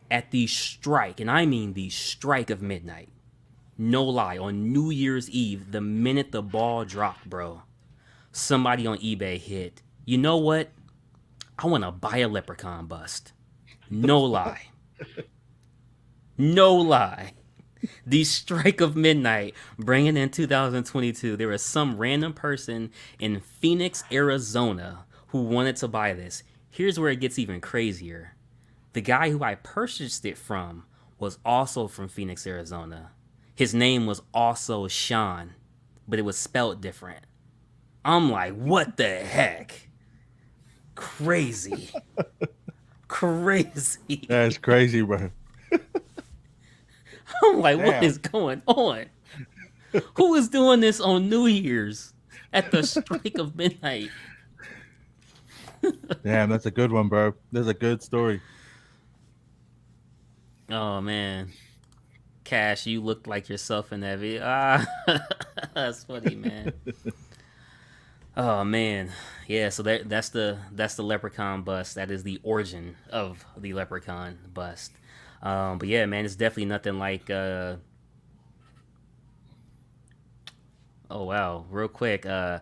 at the strike, and I mean the strike of midnight. No lie, on New Year's Eve, the minute the ball dropped, bro, somebody on eBay hit, you know what? I want to buy a leprechaun bust. No lie. No lie. The strike of midnight, bringing in 2022, there was some random person in Phoenix, Arizona who wanted to buy this. Here's where it gets even crazier. The guy who I purchased it from was also from Phoenix, Arizona. His name was also Sean, but it was spelled different. I'm like, what the heck? Crazy. Crazy. That's crazy, bro. I'm like, what Damn. is going on? Who is doing this on New Year's at the strike of midnight? Damn, that's a good one, bro. That's a good story. Oh man, Cash, you looked like yourself in that video. Ah, that's funny, man. Oh man, yeah. So that's the leprechaun bust. That is the origin of the leprechaun bust. But yeah, man, it's definitely nothing like. Oh wow, real quick. I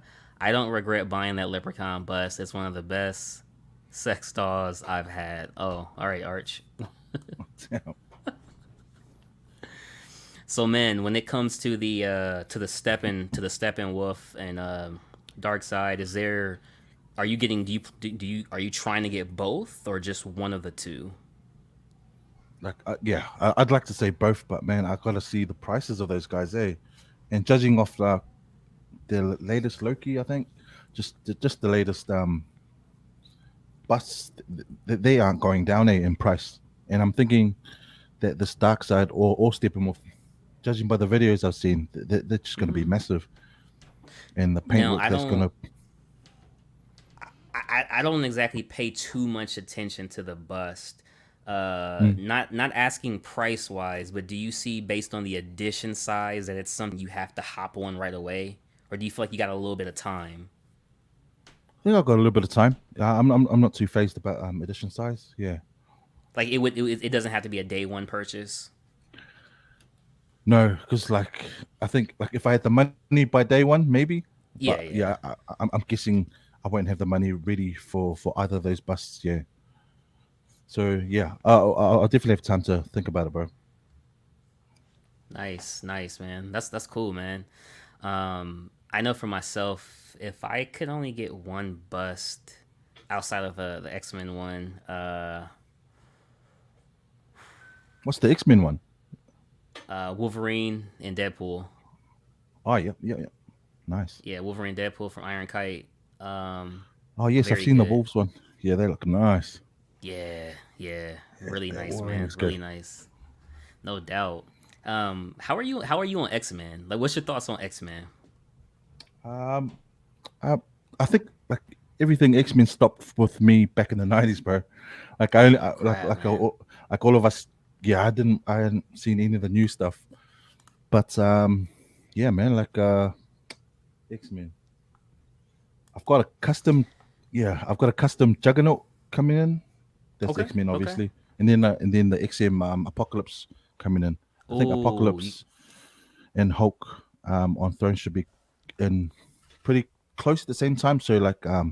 don't regret buying that leprechaun bust. It's one of the best sex dolls I've had. Oh, all right, Arch. Damn. So man, when it comes to the Steppenwolf and Dark Side, are you trying to get both or just one of the two? Like, yeah, I'd like to say both, but man, I gotta see the prices of those guys, eh? And judging off the latest Loki, I think, just the latest busts, they aren't going down in price. And I'm thinking that this Dark Side or Steppenwolf, judging by the videos I've seen, they're just going to be massive. And the paintwork that's going to. I don't exactly pay too much attention to the bust. Not asking price wise, but do you see based on the edition size that it's something you have to hop on right away, or do you feel like you got a little bit of time? I think I've got a little bit of time. I'm not too phased about edition size. Yeah. Like it doesn't have to be a day one purchase. No, because like I think like if I had the money by day one, maybe. Yeah, But, yeah. I'm guessing I won't have the money ready for either of those busts. Yeah. So yeah, I'll definitely have time to think about it, bro. Nice, man. That's cool, man. I know for myself, if I could only get one bust outside of the X-Men one, What's the X-Men one? Wolverine and Deadpool. Oh yeah. Nice. Yeah, Wolverine, Deadpool from Iron Kite. Oh yes, I've very seen the good. Wolves one. Yeah, they look nice. Yeah, really nice, boy, man. looks Really good. nice. No doubt. How are you on X-Men? Like, what's your thoughts on X-Men? I think like everything X-Men stopped with me back in the '90s, bro. Like I only Crap, man. like all of us yeah, I hadn't seen any of the new stuff, but yeah, man, like X-Men. I've got a custom, yeah, I've got a custom Juggernaut coming in. That's Okay, X-Men, okay. obviously, and then the XM Apocalypse coming in. I think Oh, Apocalypse and Hulk on Throne should be in pretty close at the same time. So like I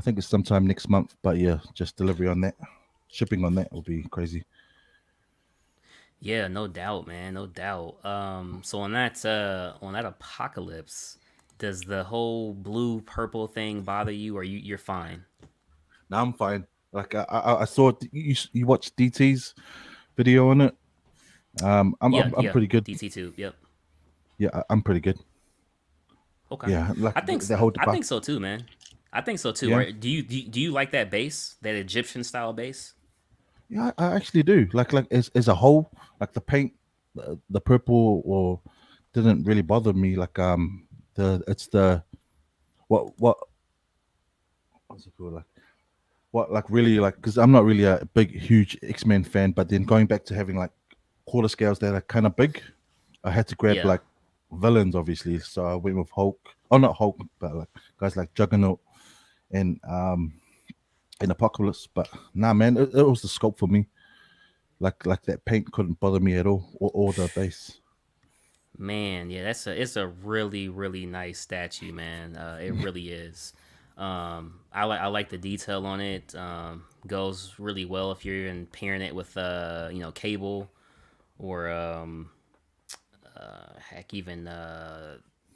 think it's sometime next month. But yeah, just delivery on that, shipping on that will be crazy. yeah, no doubt, man, no doubt. So on that apocalypse, does the whole blue purple thing bother you, or you're fine? Now I'm fine. Like I saw you watched DT's video on it. Yeah, I'm yeah. pretty good. DT2. Yep. Yeah, I'm pretty good. Okay. Yeah, like I think the whole I think debacle. so too, man. I think so too. Yeah, Right? Do you like that base, that Egyptian style base? yeah, I actually do. Like as a whole, like the paint, the purple or didn't really bother me. Like the it's the what what's it called, like what like really like, because I'm not really a big huge X-Men fan, but then going back to having like quarter scales that are kind of big, I had to grab Yeah. like villains obviously. So I went with Hulk. Oh, not Hulk, but like guys like Juggernaut and Apocalypse. But nah, man, it was the scope for me. Like that paint couldn't bother me at all, or the base. Man, yeah, it's a really nice statue, man. It really is. I like the detail on it. Goes really well if you're in pairing it with Cable or heck, even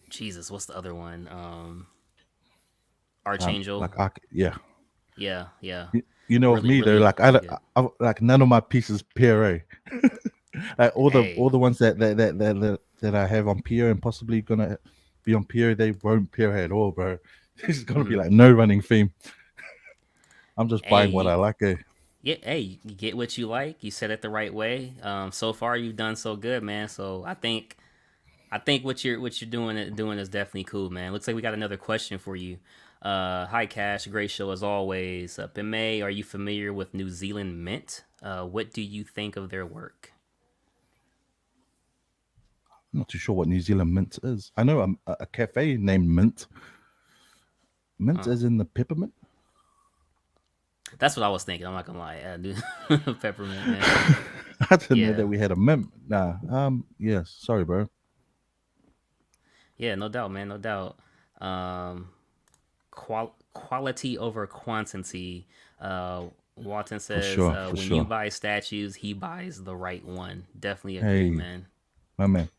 Jesus, what's the other one? Archangel. Like yeah. Yeah, yeah. You know, of Really, me though, really, like really good. like none of my pieces PRA. Like all Hey, the ones that I have on PO and possibly gonna be on PO, they won't PRA at all, bro. This is gonna be like no running theme. I'm just buying what I hey, like. Eh? yeah, hey, you get what you like. You said it the right way. So far you've done so good, man. So I think what you're doing is definitely cool, man. Looks like we got another question for you. Hi Cash, great show as always. Peme, are you familiar with New Zealand Mint? What do you think of their work? I'm not too sure what New Zealand Mint is. I know a cafe named Mint. Mint Huh. is in the peppermint. That's what I was thinking. I'm not gonna lie. Dude. Peppermint, man. I didn't know Yeah, that we had a mint. Nah. Yes. Sorry, bro. yeah, no doubt, man, no doubt. Um, Quality over quantity. Walton For says, sure. For when you sure. buy statues, he buys the right one. Definitely agree, Hey, man. my man.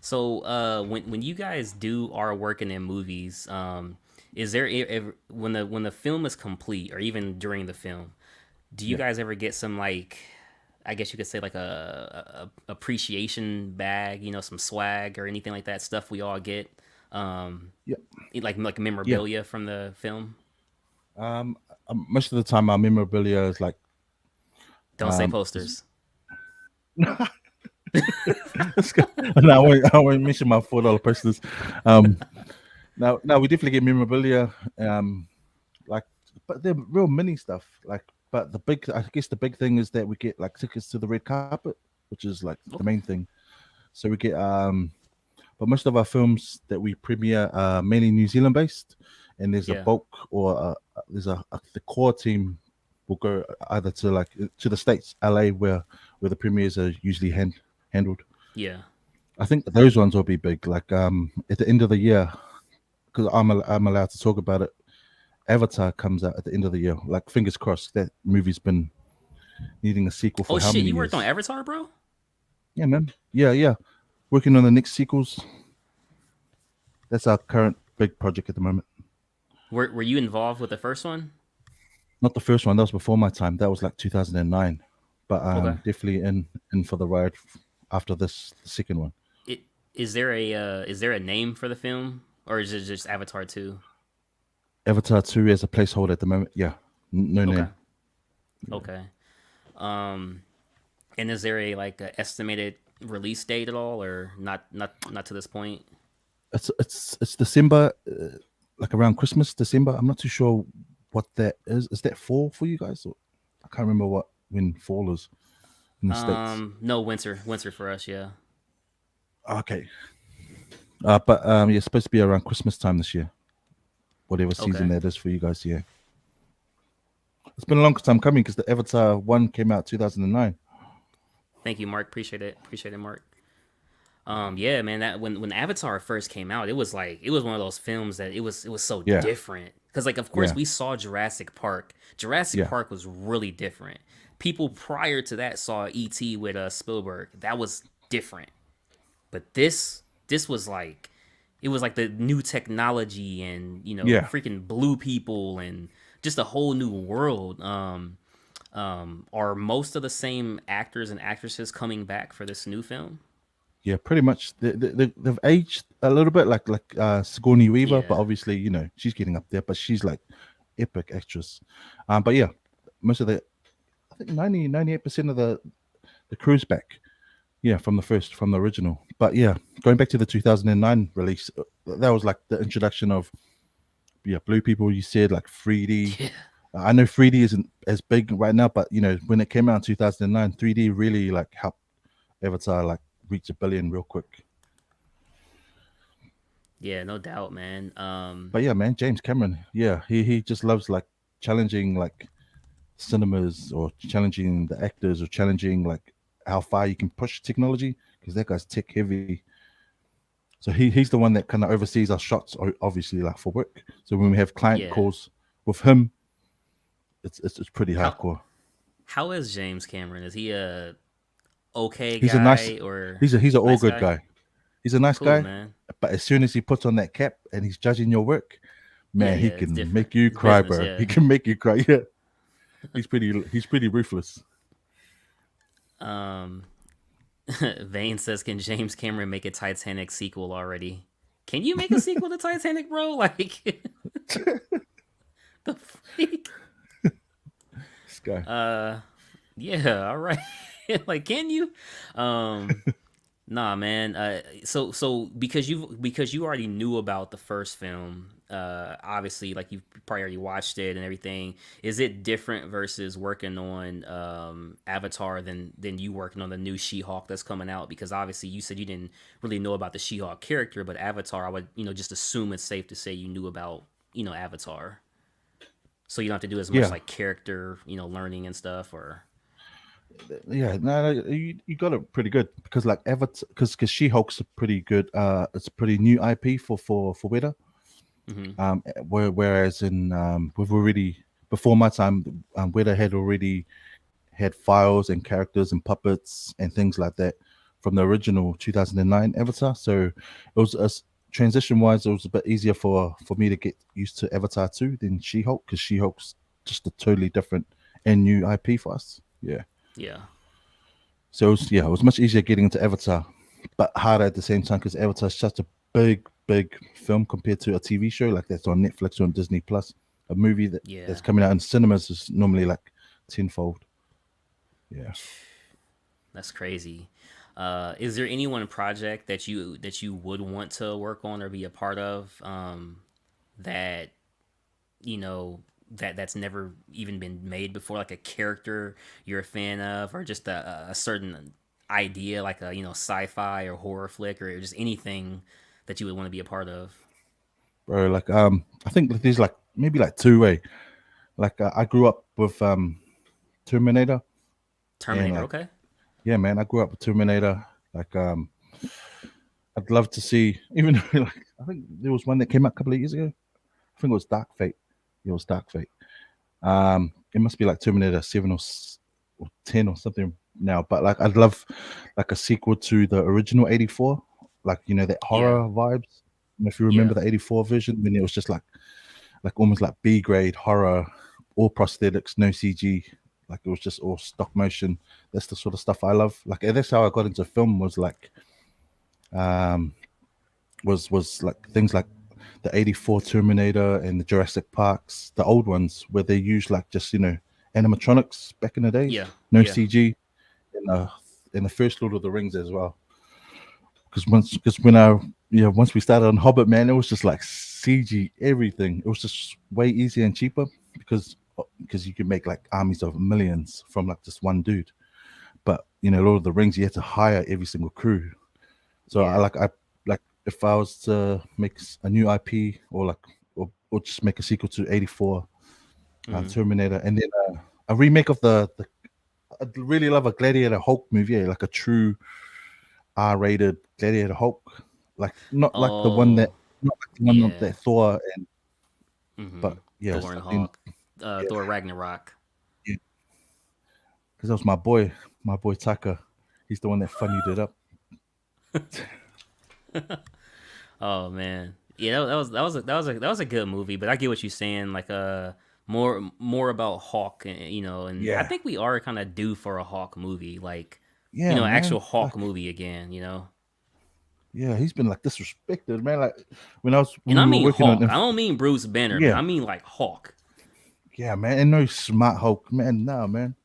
So, when you guys do are working in movies, is there when the film is complete, or even during the film, do you Yeah. guys ever get some, like, I guess you could say, like a appreciation bag, some swag or anything like that, stuff we all get, um, Yeah. like Yeah. memorabilia from the film? Most of the time, our memorabilia is like Don't say is posters. and I won't mention my $4 posters. Um, now we definitely get memorabilia. Like, but they're real mini stuff. Like, but I guess the big thing is that we get like tickets to the red carpet, which is like the Okay. main thing. So we get but most of our films that we premiere are mainly New Zealand based, and there's a Yeah. bulk or there's the core team will go either to like to the States, LA, where the premieres are usually handled. Yeah. I think those ones will be big. Like at the end of the year, because I'm allowed to talk about it. Avatar comes out at the end of the year. Like fingers crossed, that movie's been needing a sequel Oh for how shit, many you worked on years? Avatar, bro? Yeah, man. Yeah. Working on the next sequels. That's our current big project at the moment. Were you involved with the first one? Not the first one. That was before my time. That was like 2009. But Okay. definitely in for the ride after this, the second one. It is there a name for the film, or is it just Avatar 2? Avatar 2 as a placeholder at the moment. Yeah. No Okay. name. Okay. Um and is there a estimated release date at all, or not to this point? It's December, like around Christmas, December. I'm not too sure what that is. Is that fall for you guys? Or, I can't remember what when fall is. in the States? No, winter for us. Yeah. Okay. But yeah, it's supposed to be around Christmas time this year. Whatever season Okay. that is for you guys, yeah. It's been a long time coming because the Avatar 1 came out 2009. Thank you, Mark. Appreciate it, Mark. Yeah, man. That when Avatar first came out, it was one of those films that it was so Yeah, different. Because like, of course, yeah, we saw Jurassic Park. Jurassic yeah, Park was really different. People prior to that saw E.T. with Spielberg. That was different. But this was like, it was like the new technology and yeah. freaking blue people and just a whole new world. Are most of the same actors and actresses coming back for this new film? Yeah, pretty much. They've aged a little bit, like Sigourney Weaver, but Yeah. obviously, she's getting up there. But she's like epic actress. But yeah, most of I think 98% of the crew's back. Yeah, from the original. But yeah, going back to the 2009 release, that was like the introduction of blue people. You said like 3D. Yeah. I know 3D isn't as big right now, but when it came out in 2009, 3D really like helped Avatar like reach a billion real quick. Yeah, no doubt, man. But yeah, man, James Cameron, yeah, he just loves like challenging like cinemas or challenging the actors or challenging like how far you can push technology because that guy's tech heavy. So he's the one that kind of oversees our shots, obviously like for work. So when we have client Yeah. calls with him, it's pretty How hardcore. how is James Cameron? Is he a okay He's a nice, guy or he's an all nice good guy? guy. He's a nice Cool, guy, man. but as soon as he puts on that cap and he's judging your work, Yeah, man, he yeah, it's can different. make you It's cry, business, bro. He yeah. can make you cry. Yeah, he's pretty ruthless. Um Vane says, can James Cameron make a Titanic sequel already? Can you make a sequel to Titanic, bro? Like the freak? This guy. Yeah, all right. Like, can you? Um Nah, man. So because you already knew about the first film, obviously, like you probably already watched it and everything. Is it different versus working on Avatar than you working on the new She-Hulk that's coming out? Because obviously, you said you didn't really know about the She-Hulk character, but Avatar, I would just assume it's safe to say you knew about Avatar, so you don't have to do as much Yeah, like character learning and stuff, or yeah. No, you got it pretty good because like Avatar, because She Hulk's a pretty good. It's a pretty new IP for Weta. hmm Whereas in we've already before my time, Weta had already had files and characters and puppets and things like that from the original 2009 Avatar. So it was transition wise, it was a bit easier for me to get used to Avatar 2 than She Hulk because She Hulk's just a totally different and new IP for us. Yeah. yeah, So it was much easier getting into Avatar, but harder at the same time because Avatar's such a big film compared to a TV show like that's on Netflix or on Disney Plus. A movie that's yeah. coming out in cinemas is normally like tenfold. Yeah. That's crazy. Is there any one project that you would want to work on or be a part of, that you know that's never even been made before, like a character you're a fan of, or just a certain idea, like a sci-fi or horror flick, or just anything that you would want to be a part of? Bro, like I think there's like maybe like two way. Like I grew up with Terminator and Terminator, like okay. yeah, man, I grew up with Terminator. Like I'd love to see even like I think there was one that came out a couple of years ago. I think it was Dark Fate. It was Dark Fate. It must be like Terminator 7 or 10 or something now. But like, I'd love like a sequel to the original 84, like that Yeah, horror vibes. If you remember yeah. the 84 version, when it was just like almost like B grade horror, all prosthetics, no CG. Like it was just all stop motion. That's the sort of stuff I love. Like that's how I got into film was like um was like things like the 84 Terminator and the Jurassic Parks, the old ones where they used like just animatronics back in the days, Yeah, no yeah. CG, in the first Lord of the Rings as well. Because when once we started on Hobbit, man, it was just like CG everything. It was just way easier and cheaper because you could make like armies of millions from like just one dude. but Lord of the Rings, you had to hire every single crew. So Yeah. I like if I was to make a new IP or just make a sequel to 84 Terminator, and then a remake of the I'd really love a Gladiator Hulk movie, like a true R-rated Gladiator Hulk, like not like the one Oh, that not like the one yeah. that Thor and but yeah, Thor and then, Hawk. Thor Ragnarok. yeah, because that was my boy Tucker. He's the one that funnied it up. Oh man, yeah, that was a good movie. But I get what you're saying. Like more about Hawk, and I Yeah, think we are kind of due for a Hawk movie, like yeah, actual man. Hawk Like, movie again. yeah, he's been like disrespected, man. Like when And I we were mean working on, Hawk. I don't mean Bruce Banner, man. yeah, I mean like Hawk. yeah, man, and no smart Hulk, man. No, man.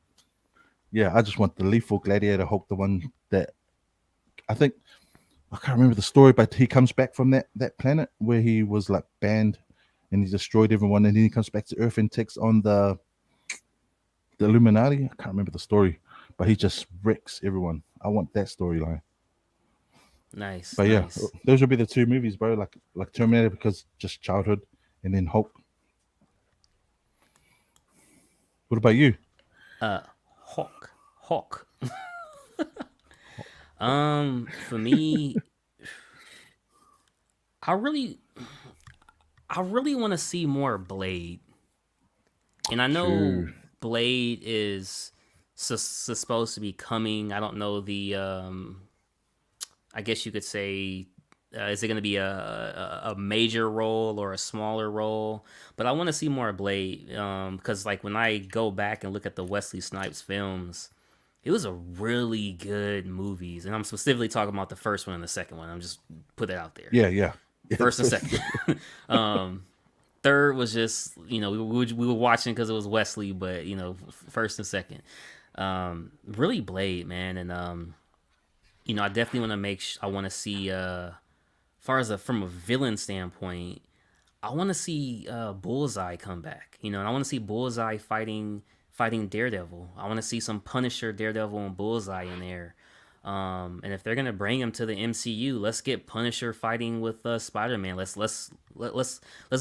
Yeah, I just want the lethal Gladiator Hulk, the one that I think I can't remember the story, but he comes back from that planet where he was like banned, and he destroyed everyone, and then he comes back to Earth and takes on the Illuminati. I can't remember the story, but he just wrecks everyone. I want that storyline. Nice, But yeah, nice. those would be the two movies, bro. Like Terminator because just childhood, and then Hulk. What about you? Hawk. For me, I really, I really want to see more Blade. And I know True. Blade is supposed to be coming. I don't know I guess you could say, is it going to be a major role or a smaller role? But I want to see more Blade because, like, when I go back and look at the Wesley Snipes films, it was a really good movies, and I'm specifically talking about the first one and the second one. I'm just put that out there. Yeah, yeah. First and second. Third was just we were watching because it was Wesley, but first and second, really Blade, man, and I definitely want to I want to see as far as from a villain standpoint, I want to see Bullseye come back, and I want to see Bullseye fighting Daredevil. I want to see some Punisher, Daredevil, and Bullseye in there. And if they're gonna bring him to the MCU, let's get Punisher fighting with Spider-Man. Let's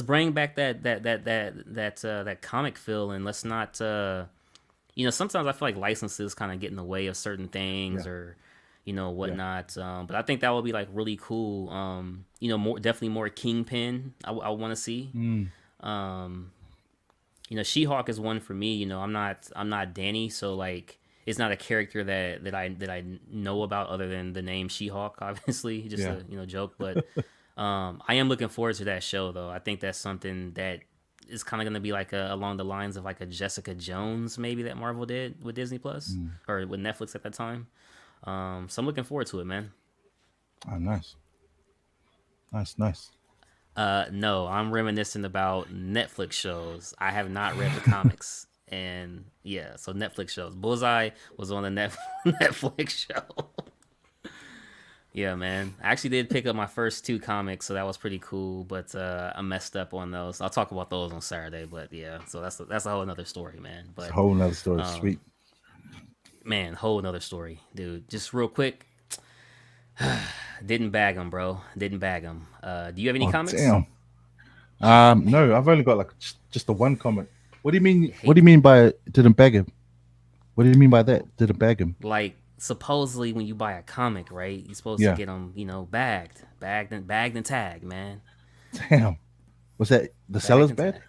bring back that comic feel, and let's not. Sometimes I feel like licenses kind of get in the way of certain things, Yeah, or yeah. whatnot. But I think that would be like really cool. Definitely more Kingpin. I want to see. Mm, She-Hulk is one for me. I'm not Danny, so like it's not a character that I know about other than the name She-Hulk, obviously, just yeah. a joke. But I am looking forward to that show though. I think that's something that is kind of going to be like along the lines of like a Jessica Jones maybe that Marvel did with Disney Plus Mm. or with Netflix at that time. So I'm looking forward to it, man. Oh, nice, nice, nice. No, I'm reminiscing about Netflix shows. I have not read the comics. And yeah, so Netflix shows. Bullseye was on the Netflix show. Yeah, man. I actually did pick up my first two comics, so that was pretty cool. But I messed up on those. I'll talk about those on Saturday. But yeah, so that's a whole another story, man. It's a But whole nother story. um, Sweet. man, whole another story, dude. Just real quick, didn't bag them, bro. Didn't bag them. Do you have any Oh comics? damn. No, I've only got like just the one comment. What do you mean? What Hate do you mean by didn't bag him? What do you mean by that? Didn't bag him? like supposedly when you buy a comic, right? You're supposed to Yeah. get them, bagged and tagged, man. Damn. Was that the Bagged seller's and bad? tagged.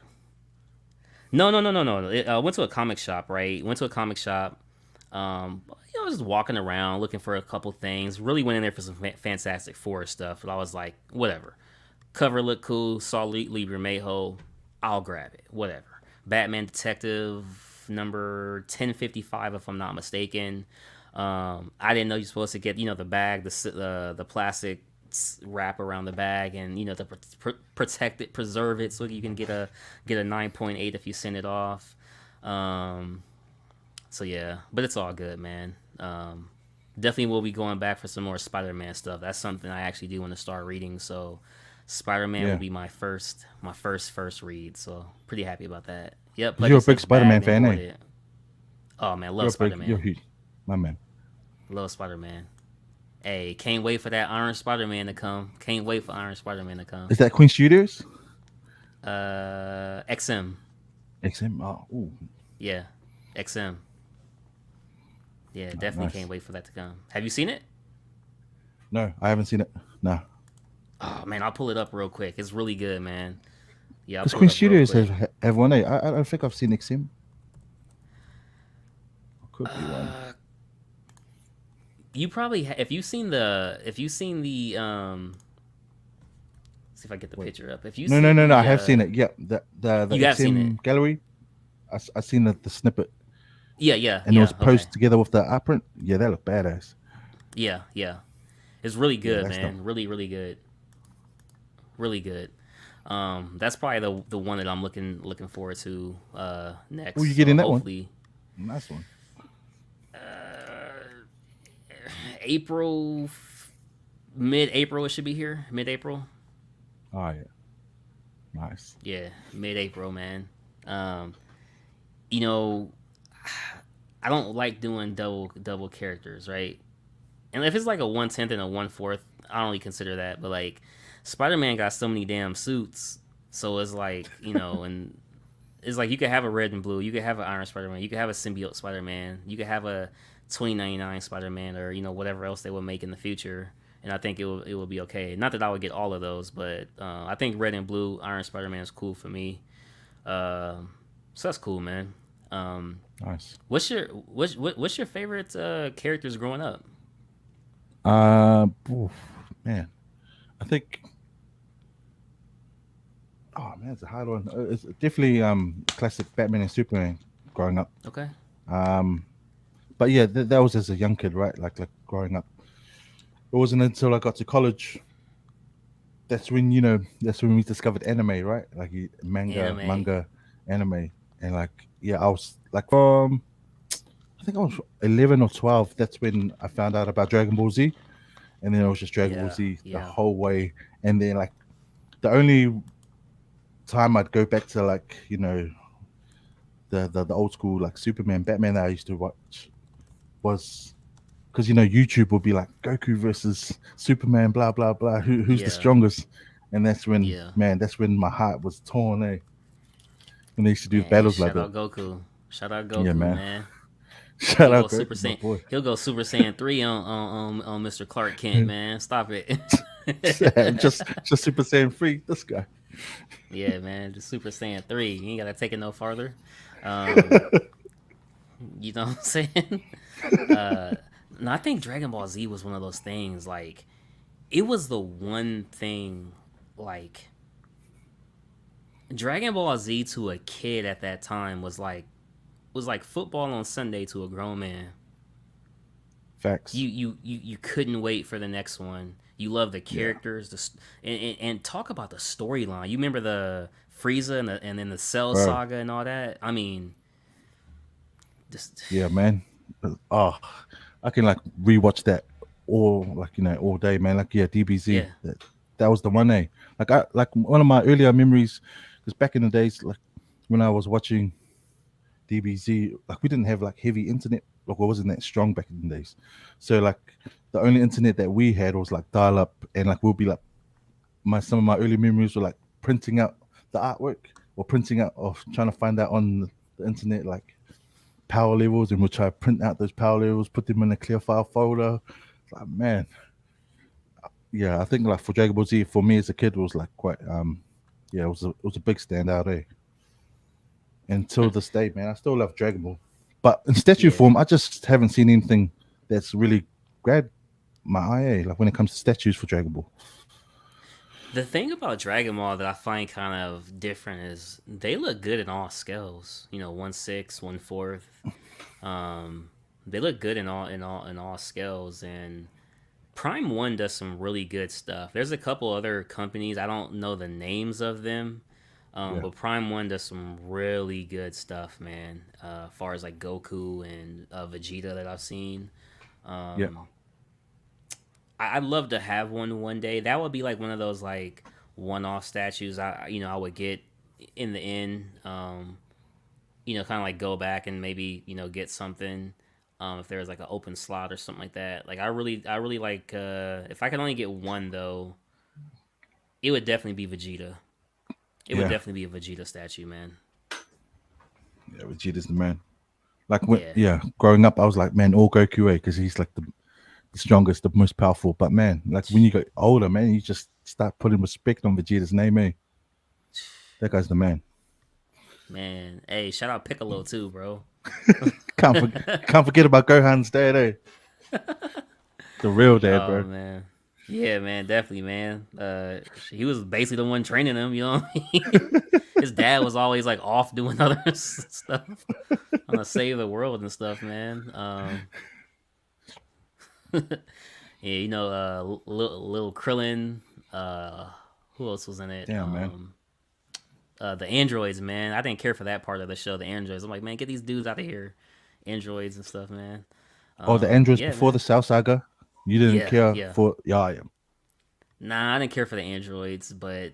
No. Went to a comic shop, right? Went to a comic shop. Just walking around looking for a couple things. Really went in there for some Fantastic Four stuff, but I was like, whatever. Cover looked cool. Saw Libra Mayho. I'll grab it. Whatever. Batman Detective number 1055, if I'm not mistaken. I didn't know you're supposed to get the bag, the plastic wrap around the bag, and to protect it, preserve it, so you can get a 9.8 if you send it off. So yeah, but it's all good, man. Definitely will be going back for some more Spider-Man stuff. That's something I actually do want to start reading. So Spider-Man will Yeah. be my first read. So pretty happy about that. Yep, 'Cause like you're you a big said, Spider-Man bagged and fan, eh? boarded. Oh man, love You're Spider-Man. huge, my man. Love Spider-Man. Hey, can't wait for that Iron Spider-Man to come. Can't wait for Iron Spider-Man to come. Is that Queen Studios? XM. XM. Oh, ooh, Yeah, XM. Yeah, definitely nice. can't wait for that to come. Have you seen it? No, I haven't seen it. No, Oh man, I'll pull it up real quick. It's really good, man. Yeah, I'll because pull Queen it up real Studios quick. have one. I don't think I've seen XM. Could be one. You probably if you've seen the see if I get the Wait. picture up. If you No, see no, no, no. I the have seen it. Yeah, the you have seen it. XM gallery. I seen the snippet, Yeah, and it was okay. posted together with the art print. Yeah, that looked badass. Yeah. It's really Yeah, good, that's man. dope. Really good. Really good. That's probably the one that I'm looking forward to next. Oh, you So getting that one? hopefully Nice one. April, mid-April it should be here. Mid-April. Oh yeah, nice. Yeah, mid-April, man. Um, you know, I don't like doing double characters, right? And if it's like a 1/10 and a 1/4, I don't really consider that. But like, Spider-Man got so many damn suits, so it's like and it's like you could have a red and blue, you could have an Iron Spider-Man, you could have a symbiote Spider-Man, you could have a 2099 Spider-Man, or whatever else they will make in the future. And I think it will be okay. Not that I would get all of those, but I think red and blue Iron Spider-Man is cool for me. So that's cool, man. Nice. What's your favorite characters growing up? Oof, man, I think. Oh man, it's a hard one. It's definitely classic Batman and Superman growing up. Okay. But yeah, that was as a young kid, right? Like growing up. It wasn't until I got to college. That's when we discovered anime, right? Like Anime. manga, anime, and like yeah, I was like I think I was 11 or 12. That's when I found out about Dragon Ball Z, and then it was just Dragon Ball Z the Yeah. whole way. And then like the only time I'd go back to like the old school like Superman, Batman that I used to watch was because YouTube would be like Goku versus Superman, blah blah blah. Who's the Yeah. strongest? And that's when Yeah. man, that's when my heart was torn. When they used to do Man, battles like shout that. out Goku. Shout out Goku, Yeah, man. man. Shout He'll out go Goku, Super my Saiyan. boy. He'll go Super Saiyan 3 on Mr. Clark Kent, man. Stop it. just Super Saiyan 3. This guy. Yeah, man. Just Super Saiyan 3. You ain't gotta take it no farther. You know what I'm saying? No, I think Dragon Ball Z was one of those things. Like, it was the one thing. Like, Dragon Ball Z to a kid at that time was like football on Sunday to a grown man. Facts. You couldn't wait for the next one. You love the characters, and talk about the storyline. You remember the Frieza and then the Cell Bro. saga and all that. I mean, just Yeah, man. Oh, I can like rewatch that all day, man. Like yeah, DBZ. Yeah. That was the one. Like one of my earlier memories, because back in the days, like when I was watching DBZ, like we didn't have like heavy internet. Like it wasn't that strong back in the days. So like the only internet that we had was like dial up, and like we'll be like some of my early memories were like printing out the artwork or printing out or trying to find out on the internet like power levels, and we'll try to print out those power levels, put them in a clear file folder. Like man, yeah, I think like for Dragon Ball Z for me as a kid was like quite yeah, it was a big standout, eh? Until this day, man, I still love Dragon Ball, but in statue Yeah. form, I just haven't seen anything that's really grabbed my eye, eh? Like when it comes to statues for Dragon Ball. the thing about Dragon Ball that I find kind of different is they look good in all scales. 1/6, 1/4. They look good in all scales, and Prime One does some really good stuff. There's a couple other companies, I don't know the names of them, Yeah. but Prime One does some really good stuff, man. As far as like Goku and Vegeta that I've seen. Yeah. I'd love to have one day. That would be like one of those like one-off statues. I would get in the end. Kind of like go back and maybe get something. If there was like an open slot or something like that. Like I really like. If I could only get one though, it would definitely be Vegeta. It would Yeah, definitely be a Vegeta statue, man. yeah, Vegeta's the man. Like when, Yeah. yeah, growing up, I was like, man, all Goku because he's like the strongest, the most powerful. But man, like when you get older, man, you just start putting respect on Vegeta's name, eh? That guy's the man. Man, hey, shout out Piccolo too, bro. Can't forget about Gohan's dad, eh? The real dad, Oh bro. man. Yeah, man, definitely, man. He was basically the one training him, you know what I mean? His dad was always like off doing other stuff on to save the world and stuff, man. Yeah, you know, little Krillin, who else was in it? Damn, man. The androids, man. I didn't care for that part of the show, the androids. I'm like, man, get these dudes out of here. Androids and stuff, man. Oh, the androids Yeah, before man. the Cell Saga. You didn't Yeah, care yeah. for yeah, Nah, I didn't care for the androids, but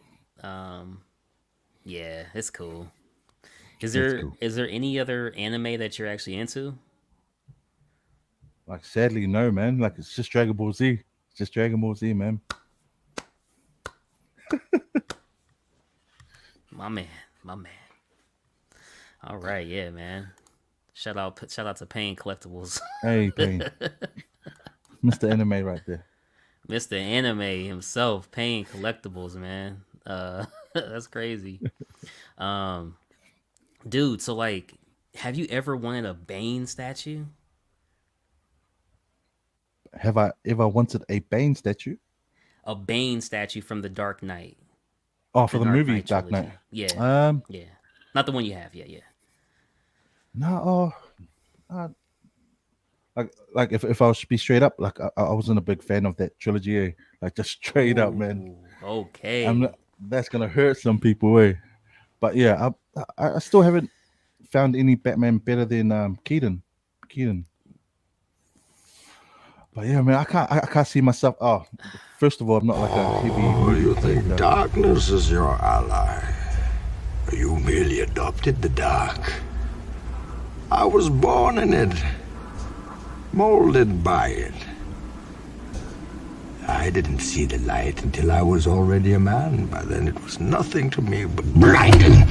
yeah, it's cool. it's cool. Is there any other anime that you're actually into? Like sadly, no, man. Like it's just Dragon Ball Z. It's just Dragon Ball Z, man. My man, my man. All right, yeah, man. Shout out to Payne Collectibles, Hey, Pain. Mr. Anime right there. Mr. Anime himself, Payne Collectibles, man. That's crazy, um, dude. So like, have you ever wanted a Bane statue? Have I ever wanted a Bane statue? A Bane statue from the Dark Knight, Oh, for the the Dark movie Knight Dark Knight. trilogy. Yeah, Um, yeah. Not the one you have. Yeah, yeah. no, like if I was to be straight up, like I wasn't a big fan of that trilogy, eh? Like just straight up, man. Ooh, I'm okay. not, that's gonna hurt some people, eh? But yeah, I still haven't found any Batman better than Keaton. Keaton. But yeah, man, I can't see myself. Oh, first of all, I'm not like a heavy Oh, movie you think collector. darkness is your ally? You merely adopted the dark. I was born in it, molded by it. I didn't see the light until I was already a man. By then it was nothing to me but blinding.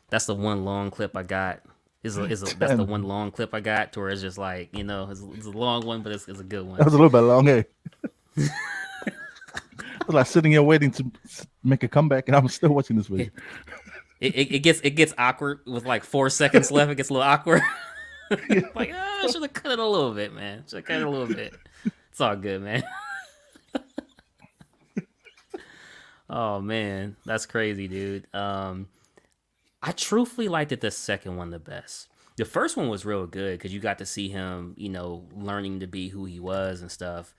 That's the one long clip I got. That's the one long clip I got to where it's just like, you know, it's a long one, but it's a good That one. was a little bit long, eh? I was like sitting here waiting to make a comeback, and I'm still watching this video. It gets awkward with like 4 seconds left. It gets a little awkward. Like, I should have cut it a little bit, man. Should have cut it a little bit. It's all good, man. Oh man, that's crazy, dude. I truthfully liked it the second one the best. The first one was real good because you got to see him, you know, learning to be who he was and stuff.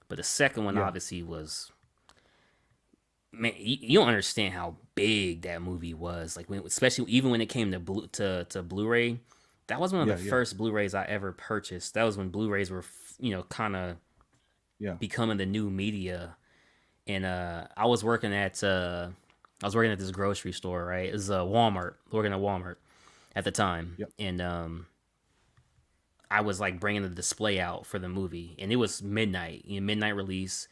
But the second one Yeah. obviously was, man, you don't understand how big that movie was. Like when, especially even when it came to Blu-ray, that was one of the Yeah. first Blu-rays I ever purchased. That was when Blu-rays were, you know, kind of Yeah. becoming the new media. And I was working at this grocery store, right? It was Walmart, working at Walmart at the time. Yep. And I was like bringing the display out for the movie, and it was midnight, midnight release.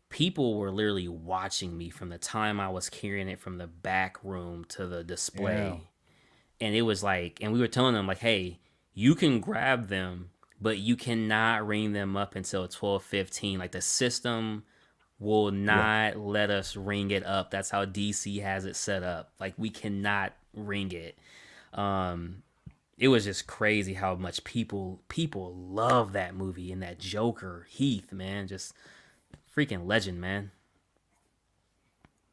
People were literally watching me from the time I was carrying it from the back room to the display. Yeah. And it was like, and we were telling them like, hey, you can grab them, but you cannot ring them up until 12:15. Like the system will not let us ring it up. That's how DC has it set up. Like we cannot ring it. It was just crazy how much people love that movie and that Joker Heath, man, just freaking legend, man.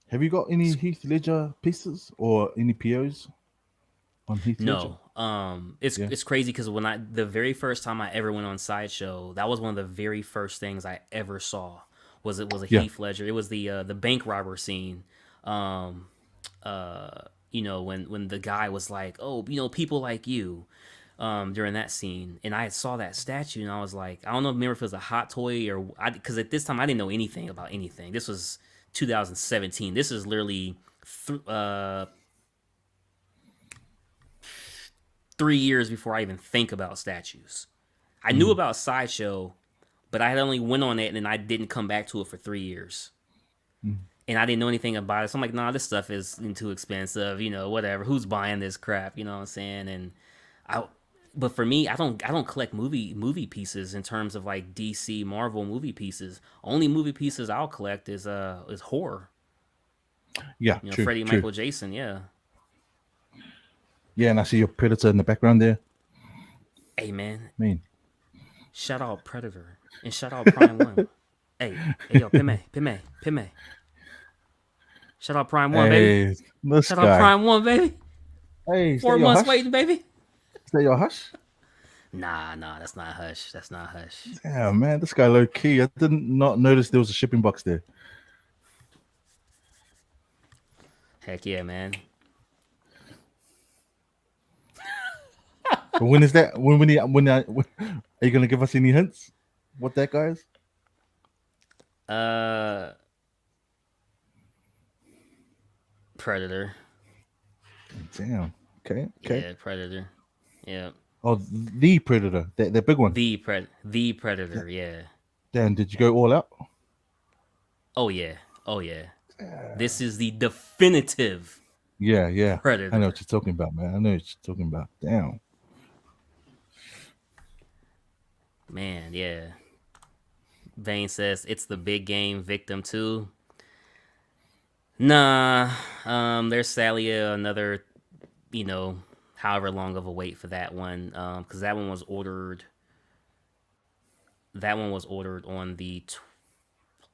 Have you got any Heath Ledger pieces or any POs on Heath Ledger? No, it's crazy because the very first time I ever went on Sideshow, that was one of the very first things I ever saw. Was a Heath Ledger. It was the bank robber scene. You know, when the guy was like, oh, you know, people like you, during that scene, and I saw that statue, and I was like, I don't know, remember if it was a hot toy or because at this time I didn't know anything about anything. This was 2017. This is literally 3 years before I even think about statues. I knew about Sideshow, but I had only went on it and then I didn't come back to it for 3 years. And I didn't know anything about it. So I'm like, nah, this stuff is too expensive, whatever. Who's buying this crap? You know what I'm saying? And but for me, I don't collect movie pieces in terms of like DC Marvel movie pieces. Only movie pieces I'll collect is horror. Yeah, true. Freddy, true. Michael, Jason, yeah. Yeah, and I see your Predator in the background there. Hey man, Shout out Predator and shout out Prime One. Hey yo, Peme. Shout out Prime One, baby. Shout out Prime One, baby. Hey, 4 months waiting, baby. Is that your Hush? Nah, that's not Hush. That's not Hush. Yeah, man, this guy low key. I did not notice there was a shipping box there. Heck yeah, man. But when is that? When are you gonna give us any hints? What that guy is? Predator. Damn. Okay. Yeah, Predator. Yeah. Oh, the Predator, the big one. The Predator. Yeah. Damn, did you go all out? Oh yeah. This is the definitive. Yeah. Predator. I know what you're talking about, man. I know what you're talking about. Damn. Man, yeah. Vane says it's the big game Victim 2. Nah, there's sadly another, however long of a wait for that one, because that one was ordered. That one was ordered on the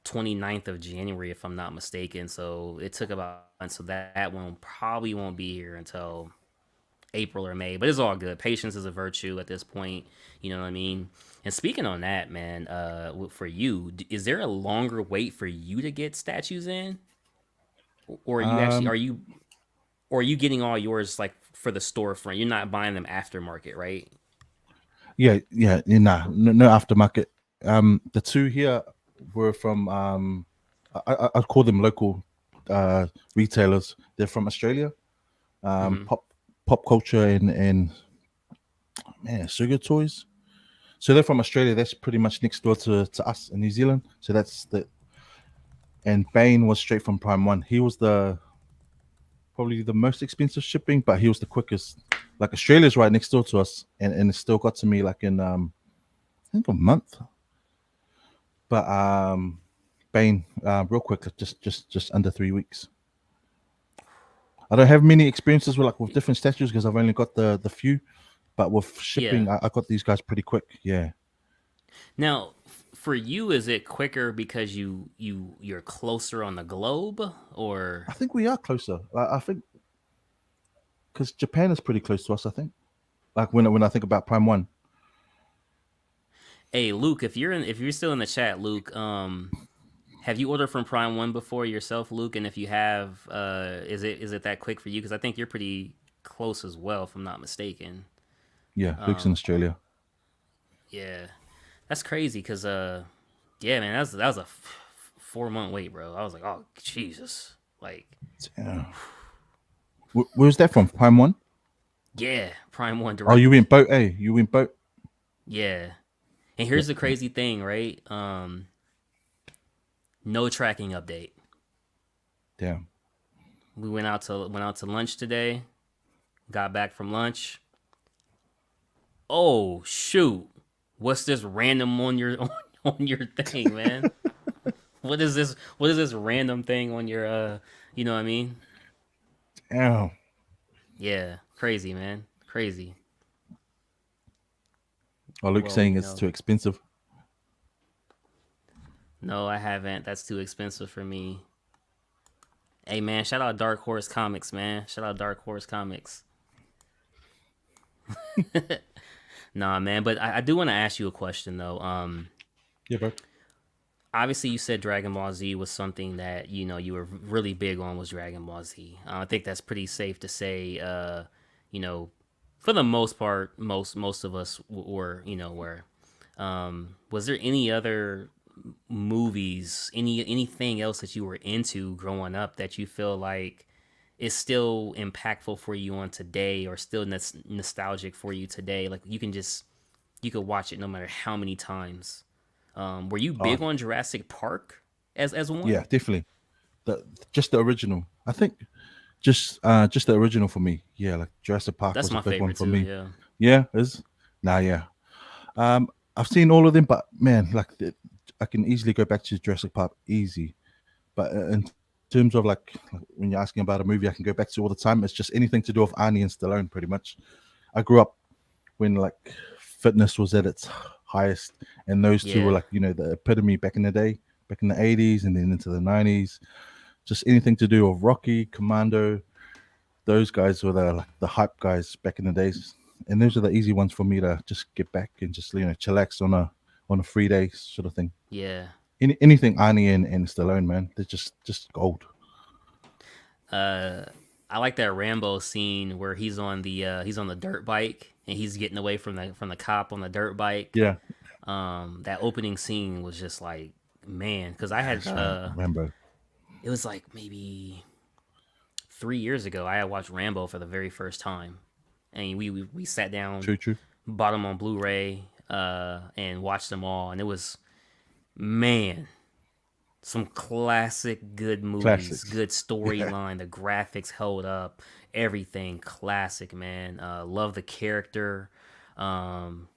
29th of January, if I'm not mistaken. So it took about, so that one probably won't be here until April or May. But it's all good. Patience is a virtue at this point. You know what I mean? And speaking on that, man, for you, is there a longer wait for you to get statues in? Or are you getting all yours like for the storefront? You're not buying them aftermarket, right? Yeah, no aftermarket. The two here were from I'd call them local retailers. They're from Australia. Pop culture and sugar toys. So they're from Australia. That's pretty much next door to us in New Zealand. So that's the. And Bane was straight from Prime One. He was probably the most expensive shipping, but he was the quickest. Like Australia's right next door to us, and it still got to me like in I think a month. But Bane, real quick, just under 3 weeks. I don't have many experiences with different statues because I've only got the few, but with shipping, I got these guys pretty quick. Yeah. Now, for you, is it quicker because you're closer on the globe, or? I think we are closer. I think because Japan is pretty close to us. I think, like when I think about Prime One. Hey, Luke, if you're still in the chat, Luke, have you ordered from Prime One before yourself, Luke? And if you have, is it that quick for you? Because I think you're pretty close as well, if I'm not mistaken. Yeah, Luke's in Australia. Yeah, that's crazy. Because yeah, man, that was a 4-month wait, bro. I was like, oh Jesus, like. Yeah. Where's that from? Prime One? Yeah, Prime One direct. Oh, you went boat? Hey, you went boat? Yeah. And here's the crazy thing, right? No tracking update. Damn. We went out to lunch today. Got back from lunch. Oh shoot! What's this random on your thing, man? What is this? What is this random thing on your You know what I mean? Damn. Yeah, crazy, man, crazy. Oh, Luke's saying it's too expensive. No, I haven't. That's too expensive for me. Hey, man, shout out Dark Horse Comics, man. Shout out Dark Horse Comics. Nah, man, but I do want to ask you a question, though. Yeah, bro. Obviously, you said Dragon Ball Z was something that, you were really big on was Dragon Ball Z. I think that's pretty safe to say, for the most part, most of us were. Was there any other movies, anything else that you were into growing up that you feel like is still impactful for you on today, or still nostalgic for you today. Like you could watch it no matter how many times. Were you Oh, big on Jurassic Park as yeah, one? definitely. The just the original. I think just the original for me. Yeah, like Jurassic Park That's was a my big one favorite for too. me. Yeah. Yeah, is nah, yeah. I've seen all of them, but man, I can easily go back to Jurassic Park easy. But in terms of like when you're asking about a movie, I can go back to all the time. It's just anything to do with Arnie and Stallone, pretty much. I grew up when like fitness was at its highest, and those two were Yeah. like the epitome back in the day, back in the '80s and then into the '90s. Just anything to do with Rocky, Commando. Those guys were the hype guys back in the days, and those are the easy ones for me to just get back and just chillax on a free day sort of thing. Yeah. Anything Arnie and Stallone, man, they're just gold. Uh, I like that Rambo scene where he's on the dirt bike and he's getting away from the cop on the dirt bike. Yeah, That opening scene was just like, man, because I had that's right, Rambo. it was like maybe 3 years ago. I had watched Rambo for the very first time, and we sat down, True, true. bought them on Blu-ray, and watched them all, and it was, man, some classic good movies, Classics. good Yeah, storyline. The graphics held up, everything classic, man. Love the character, um,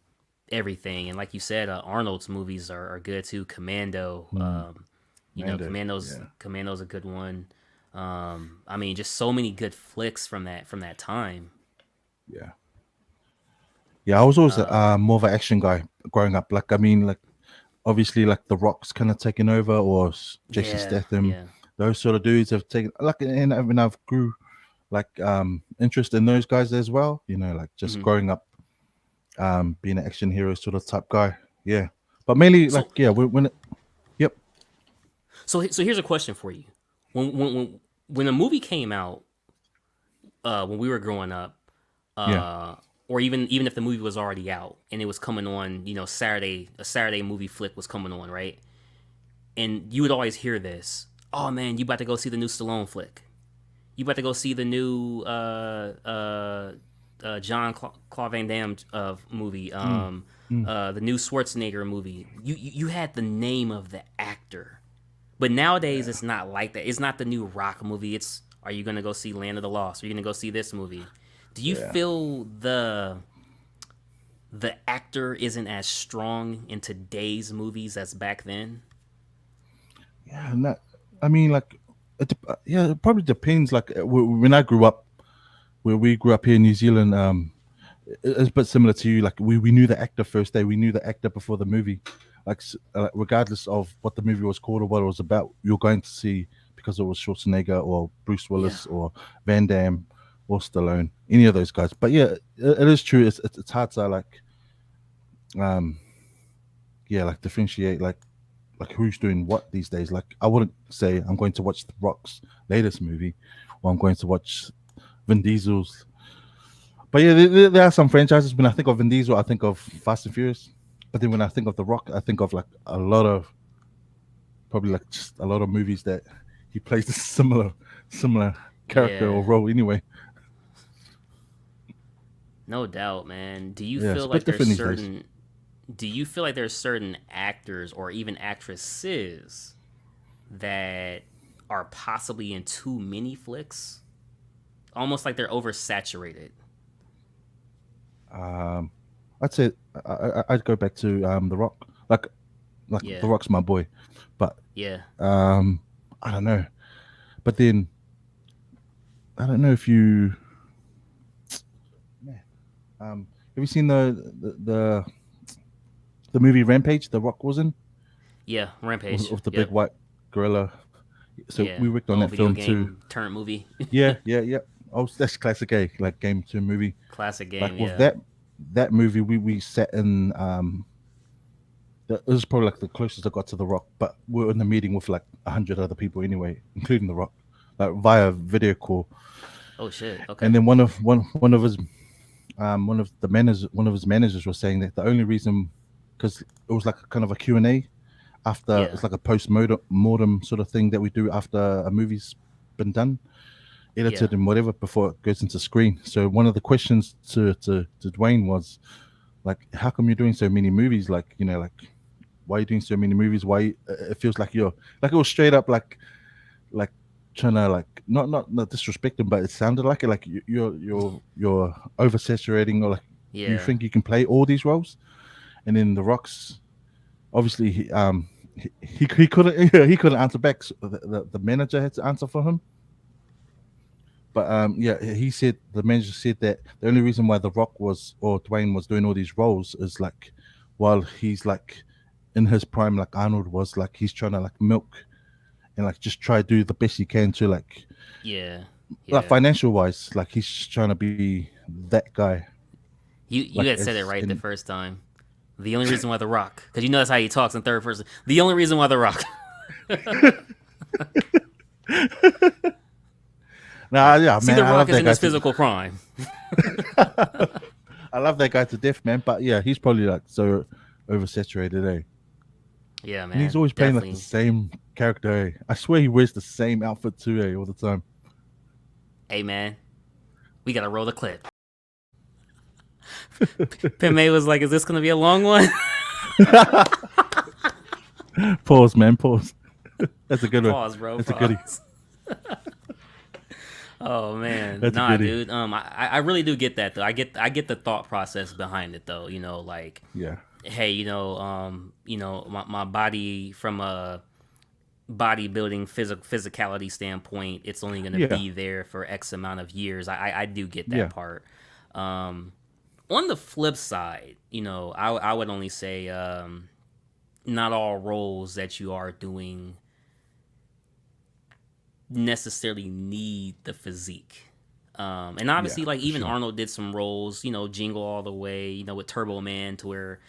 everything. And like you said, Arnold's movies are good too. Commando, Mando. Commando's Yeah, Commando's a good one. I mean, just so many good flicks from that time. yeah, yeah. I was always more of an action guy growing up. Like, I mean, like obviously, like The Rock's kind of taken over, or Jason Yeah, Statham. yeah. Those sort of dudes have taken like, and I mean, I've grew like interest in those guys as well. Like just Hmm. growing up, being an action hero sort of type guy. Yeah, but mainly like So yeah, yep, so here's a question for you. When a movie came out, when we were growing up, yeah, or even if the movie was already out and it was coming on, a Saturday movie flick was coming on, right? And you would always hear this: "Oh man, you about to go see the new Stallone flick? You about to go see the new John Claude Van Damme movie, the new Schwarzenegger movie." You had the name of the actor, but nowadays it's not like that. It's not the new Rock movie. It's, are you gonna go see Land of the Lost? Are you gonna go see this movie? Do you yeah, feel the actor isn't as strong in today's movies as back then? yeah. And that, I mean, like, yeah, it probably depends. Like when I grew up, where we grew up here in New Zealand, it's a bit similar to you. Like we knew the actor first day. We knew the actor before the movie. Like regardless of what the movie was called or what it was about, you're going to see because it was Schwarzenegger or Bruce Yeah, Willis or Van Damme or Stallone, any of those guys. But yeah, it is true. It's hard to like um yeah, like differentiate like who's doing what these days. Like I wouldn't say I'm going to watch The Rock's latest movie or I'm going to watch Vin Diesel's. But yeah, there are some franchises. When I think of Vin Diesel, I think of Fast and Furious. But then when I think of The Rock, I think of like a lot of probably like just a lot of movies that he plays a similar character or yeah, role anyway. no doubt, man. Yeah, it's a bit different these days. Do you feel like there's certain actors or even actresses that are possibly in too many flicks? Almost like they're oversaturated. Um, I'd say I'd go back to The Rock. Like The Yeah, Rock's my boy, but yeah. um, I don't know. But then I don't know if you have you seen the movie Rampage? The Rock was in Yeah, Rampage. of the big Yep. white gorilla. So Yeah. we worked The on old that video film too. game turn movie. Yeah, yeah, yeah. Oh, that's classic A, like game two movie. Classic Like game, with yeah. that movie, we sat in. It was probably like the closest I got to The Rock, but we were in the meeting with like 100 other people anyway, including The Rock, like via video call. Oh shit. And Okay. then one of his one of his managers was saying that the only reason, because it was like kind of a Q&A after, Yeah. it's like a post mortem sort of thing that we do after a movie's been done. edited and whatever before it goes into screen. So one of the questions to Dwayne was like, how come you're doing so many movies? Like, you know, like, why are you doing so many movies? Why it feels like you're like, it was straight up like trying to like not disrespect him, but it sounded like it, like you're oversaturating, or like you think you can play all these roles. And then The Rock's obviously he couldn't he couldn't answer back. So the manager had to answer for him. But he said, the manager said that the only reason why The Rock was, or Dwayne was doing all these roles is like while he's like in his prime, like Arnold was, like he's trying to like milk and like just try to do the best he can to like like financial wise, like he's just trying to be that guy. You like, had said it right the first time. The only reason why The Rock, because you know that's how he talks in third person. The only reason why The Rock. Nah, yeah, see, man, The Rock is in his physical prime. I love that guy to death, man. But yeah, he's probably like so oversaturated, eh? Yeah, man. And he's always playing like the same character, eh? I swear he wears the same outfit too, eh, all the time. Hey, man, we gotta roll the clip. Peme was like, "Is this gonna be a long one?" Pause, man. Pause. That's a good one. Pause, bro. That's pause. a goodie. Oh man, That's nah, dude. I really do get that though. I get the thought process behind it though. You know, like, hey, my body from a bodybuilding physicality standpoint, it's only going to be there for X amount of years. I do get that part. On the flip side, I would only say not all roles that you are doing necessarily need the physique. And obviously, like, even Arnold did some roles, Jingle All the Way, with Turbo Man, to where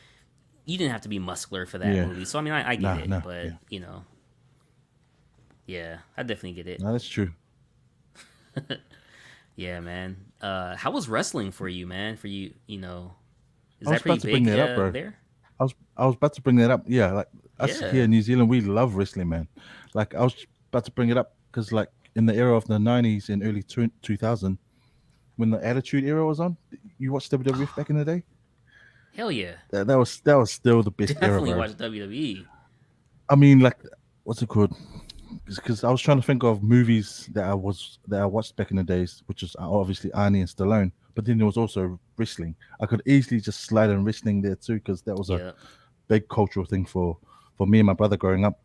you didn't have to be muscular for that movie. So, I mean, I get it, but, I definitely get it. No, that's true. Yeah, man. How was wrestling for you, man? For you, is I that pretty big up, bro. there? I was about to bring that up. Yeah, like us here in New Zealand, we love wrestling, man. Like, I was about to bring it up because, like, in the era of the 90s and early 2000, when the Attitude Era was on, you watched WWF back in the day? Hell yeah. That was still the best era, bro. Definitely watched WWE. I mean, like, what's it called? Because I was trying to think of movies that I watched back in the days, which is obviously Arnie and Stallone. But then there was also wrestling. I could easily just slide in wrestling there too, because that was a big cultural thing for me and my brother growing up.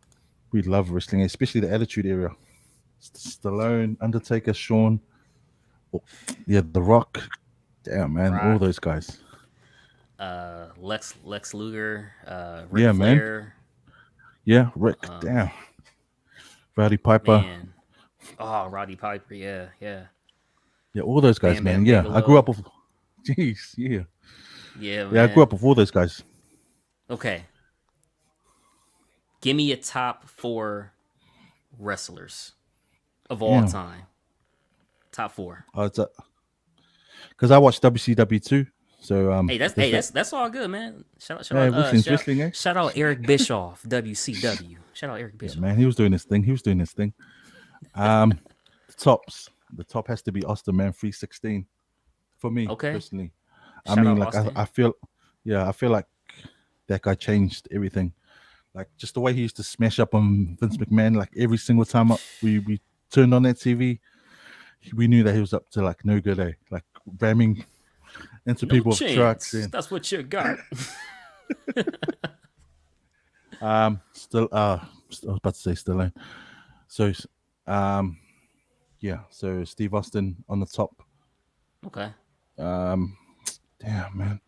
We love wrestling, especially the Attitude Era. Stallone, Undertaker, Shawn, The Rock. Damn, man, all those guys. Lex Luger, Ric Flair. Man. Yeah, Rick. Damn. Roddy Piper. Man. Oh, Roddy Piper. Yeah. Yeah, all those guys, man. Yeah, Bigelow. I grew up with. Jeez, yeah. Yeah, man. Yeah, I grew up with all those guys. Okay. Give me a top 4 wrestlers of all time. Top 4. Because I watched WCW too. So that's all good, man. Shout out wrestling, eh? Shout out Eric Bischoff, WCW. Shout out Eric Bischoff. Yeah, man, he was doing his thing. The top has to be Austin, man. 316 for me personally. Shout out Austin. I feel like that guy changed everything. Like, just the way he used to smash up on Vince McMahon, like every single time we turned on that TV, we knew that he was up to like no good, eh? Like ramming into people with trucks. And... That's what you got. I was about to say Stallone. So, so Steve Austin on the top. Okay. Damn, man.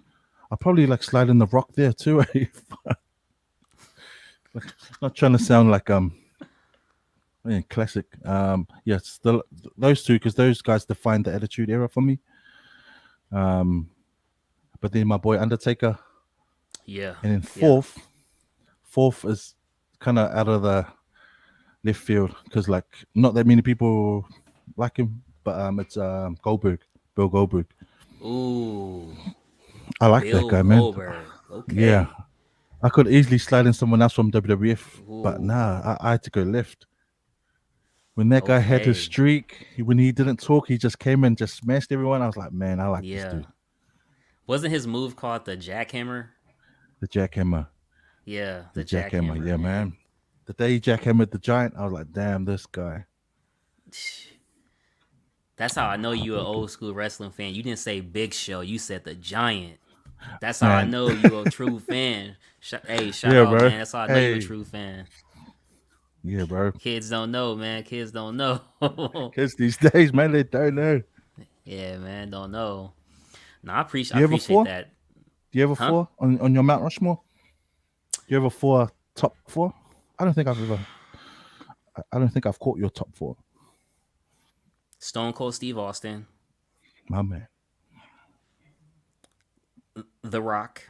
I'll probably like slide in The Rock there too. Not trying to sound like classic. Still those two, because those guys defined the Attitude Era for me. But then my boy Undertaker. Yeah. And then fourth is kind of out of the left field, because like not that many people like him, but it's Bill Goldberg. Ooh. I like that guy, man. Okay. Yeah. I could easily slide in someone else from WWF, but nah, I had to go left. When that guy had his Okay. streak, when he didn't talk, he just came and just smashed everyone. I was like, man, I like this Yeah. dude, Wasn't his move called the jackhammer? the jackhammer, Yeah, the the jackhammer. jackhammer, Yeah, man. man. The day he jackhammered the giant, I was like, damn, this guy. That's how I know you an Heartbroken. old school wrestling fan. You didn't say Big Show. You said the Giant. That's how I Man, know you a true fan. Hey, shout yeah, out, bro. man. That's how I know you a Hey, true fan. yeah, bro. Kids don't know, man. Kids don't know. Kids these days, man, they don't know. Yeah, man, don't know. No, Do I you have a appreciate four? that. Do you have a Huh? four on your Mount Rushmore? Do you have a four top four? I don't think I've ever. I don't think I've caught your top four, Stone Cold Steve Austin, my man. The Rock.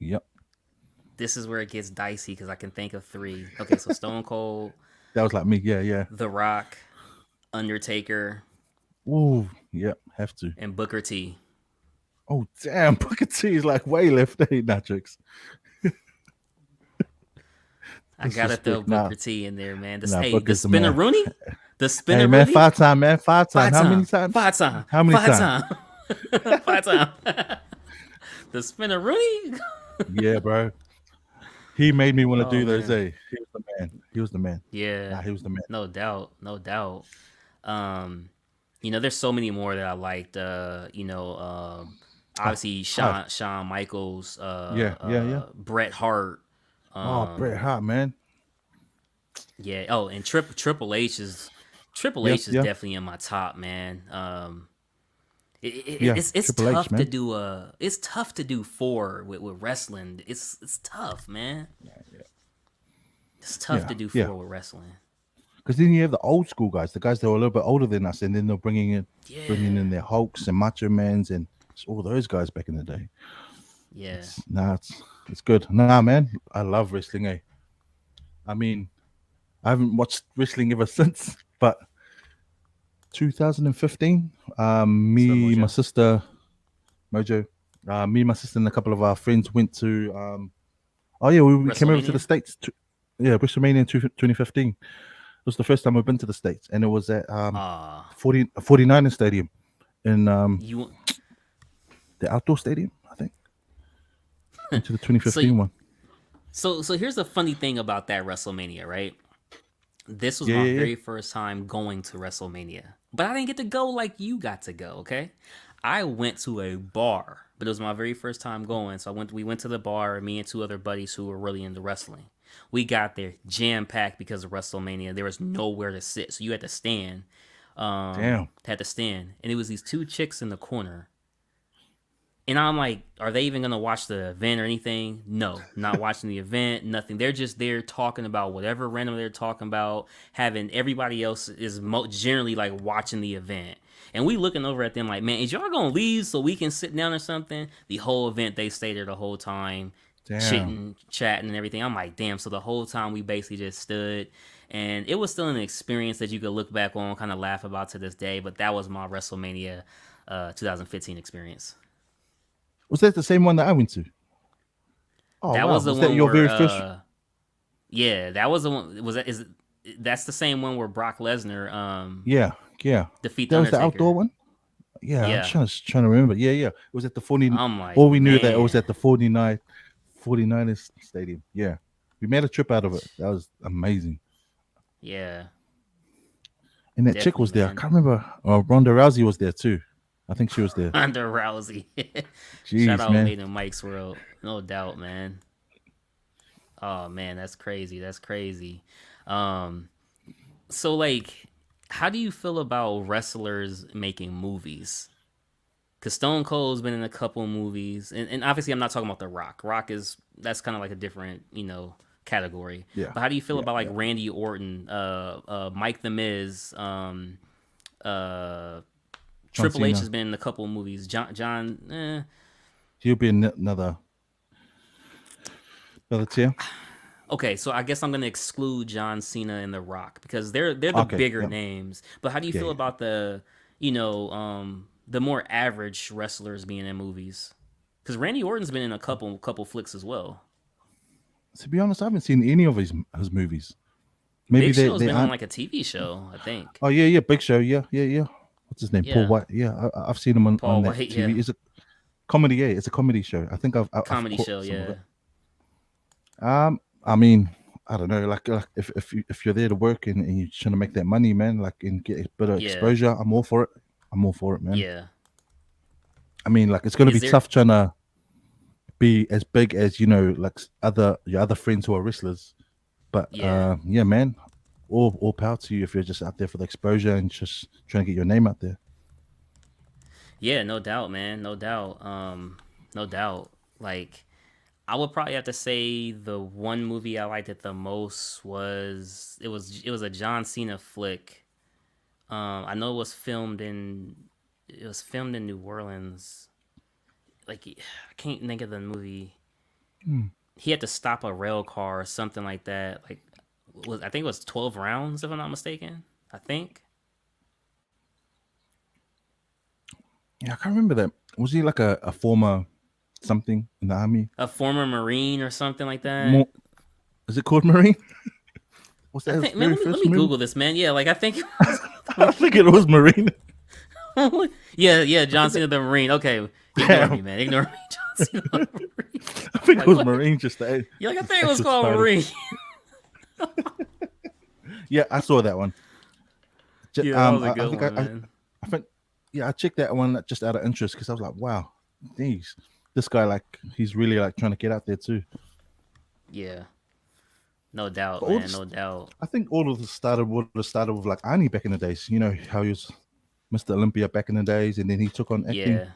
Yep, This is where it gets dicey because I can think of three. Okay, so Stone Cold, that was like me. Yeah, yeah. The Rock, Undertaker, Ooh, yep. Have to. and Booker T. Oh damn, Booker T is like way left, ain't that tricks? I gotta throw Disrespect. Nah, Booker T in there, man. nah. Hey, the Booker's the man. Spinner Rooney, the Hey Spinner man, Rooney, 5 time, man. 5 time. How many times? 5 time, How many 5 times? time, 5 time. The Spinner Rooney. Yeah, bro. He made me want to Oh do those. man, He was the man. He was the man. yeah, Nah, he was the man. no doubt, no doubt. Um, there's so many more that I liked. Oh, Obviously hard. Shawn Michaels, Yeah, yeah, yeah. Bret Hart. Oh, Bret Um, Hart, man. yeah. Oh, and Triple H is Yeah, yeah, definitely in my top, man. yeah. It's Triple H, tough to man. do it's tough to do four with wrestling. It's tough, man. It's tough Yeah, to do yeah. four with wrestling. Because then you have the old school guys, the guys that were a little bit older than us, and then they're bringing in Yeah, their Hulks and Macho Mans and all those guys back in the day. yeah. It's good. Nah, man, I love wrestling. I mean, I haven't watched wrestling ever since, but 2015, Slow me, my mojo. sister, Mojo, me, my sister, and a couple of our friends went to. Oh yeah, we came over to the WrestleMania. States. Yeah, WrestleMania in 2015. It was the first time we've been to the States, and it was at Ah, 49ers Stadium in you the outdoor stadium, I think. Went to the so 2015 one. so here's the funny thing about that WrestleMania, right? This was Yeah, my yeah, yeah. very first time going to WrestleMania, but I didn't get to go like you got to go. Okay, I went to a bar, but it was my very first time going. So we went to the bar, me and two other buddies who were really into wrestling. We got there jam packed because of WrestleMania. There was nowhere to sit, so you had to stand. Damn. And it was these two chicks in the corner. And I'm like, are they even gonna watch the event or anything? No, not watching the event, nothing. They're just there talking about whatever random they're talking about. Having everybody else is generally like watching the event, and we looking over at them like, man, is y'all gonna leave so we can sit down or something? The whole event they stayed there the whole time, Damn. chitting, chatting, and everything. I'm like, damn. So the whole time we basically just stood, and it was still an experience that you could look back on, kind of laugh about to this day. But that was my WrestleMania 2015 experience. Was that the same one that I went to? Oh That wow. was the Was that one your where very first? yeah, that was the one. That's the same one where Brock Lesnar Yeah, yeah. defeat the That was the outdoor Undertaker. one. Yeah, I'm Yeah. trying to remember. Yeah, yeah. It was at the 40. I'm like, All we knew that it was man. at the 49ers stadium. Yeah, we made a trip out of it. That was amazing. Yeah, And that chick definitely, was there. I man. can't remember. Ronda Rousey was there too. I think she was there. Ronda Rousey. Shout Jeez, out man. Made in Mike's World. No doubt, man. Oh man, that's crazy. That's crazy. Um so like how do you feel about wrestlers making movies? Cause Stone Cold's been in a couple movies, and obviously I'm not talking about The Rock. That's kind of like a different, category. Yeah, But how do you feel yeah, about like yeah. Randy Orton, Mike the Miz, uh, John Triple H Cena. has been in a couple movies. John, He'll be in another tier. okay, so I guess I'm gonna exclude John Cena and The Rock because they're the Okay. bigger Yeah. names. But how do you Yeah. feel Yeah. about the more average wrestlers being in movies? Because Randy Orton's been in a couple flicks as well. To be honest, I haven't seen any of his movies. Maybe Big Show's they been on aren't. like a TV show, I think. Oh yeah, Big Show, yeah. What's his name? Paul Yeah, White. Yeah, I've seen him on Paul that White. TV. Yeah, Is it comedy? Yeah, it's a comedy show. I think I've comedy caught show. some of Yeah, it. I mean, I don't know. Like if you're there to work and you're trying to make that money, man, like and get a bit of yeah, exposure, I'm all for it. I'm all for it, man. yeah. I mean, like it's gonna Is be there? tough trying to be as big as like your other friends who are wrestlers. But Yeah, yeah, man, all power to you if you're just out there for the exposure and just trying to get your name out there. yeah. No doubt, man. No doubt. No doubt. Like, I would probably have to say the one movie I liked it the most was it was a John Cena flick. I know it was filmed in New Orleans. Like, I can't think of the movie. He had to stop a rail car or something like that. Like, I think it was 12 rounds if I'm not mistaken. I think. Yeah, I can't remember that. Was he like a former something in the army? A former Marine or something like that. More, is it called Marine? Was I that his think, man, very let first me movie? Google this, man. Yeah, like I think I think it was Marine. yeah, John Cena the Marine. Okay, ignore me, man. Ignore me, John Cena the Marine. I think Like, it was what? Marine. Just that. Yeah, like I think it was actual called title. Marine. Yeah, I saw that one. Yeah, that was a I good think one, man. I think yeah, I checked that one just out of interest because I was like, wow, geez, this guy like he's really like trying to get out there too. Yeah, no doubt, But all man. this, No doubt. I think all of this started with like Arnie back in the days. You know how he was Mr. Olympia back in the days, and then he took on acting. Yeah,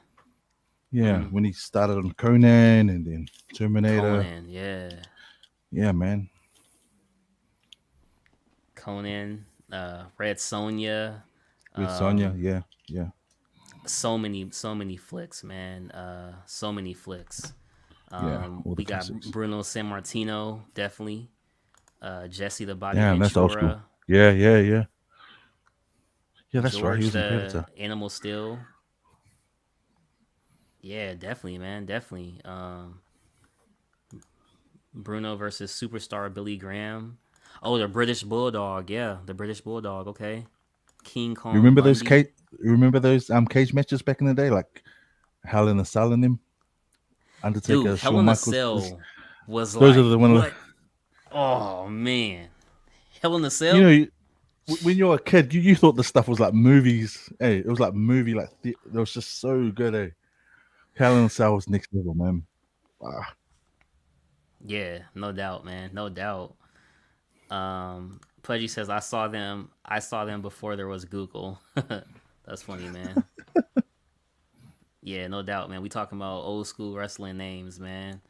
Yeah, when he started on Conan and then Terminator. Conan. Yeah, Yeah, man. Conan. Red Sonja. With Sonya, yeah. So many flicks, man. So many flicks. Yeah, all the We got classics. Bruno Sammartino, definitely. Jesse the Body Damn, that's old school. Ventura. Yeah. Yeah, that's right. He George was in the Predator. Animal Steel. Yeah, definitely, man. Definitely. Bruno versus superstar Billy Graham. Oh, the British Bulldog. Yeah, the British Bulldog. Okay. King Kong. You remember those Bundy. cage matches back in the day, like Hell in a Cell and them? Undertaker, Dude, Hell Shawn in a Michaels. Cell was Those like are the one. what? Oh man, Hell in a Cell. You know, when you're a kid, you thought this stuff was like movies. Hey, it was like movie, like it was just so good. Hey, Hell in a Cell was next level, man. Wow. Yeah, no doubt, man. No doubt. Pudgy says I saw them before there was Google. That's funny, man. Yeah, no doubt, man. We talking about old school wrestling names, man.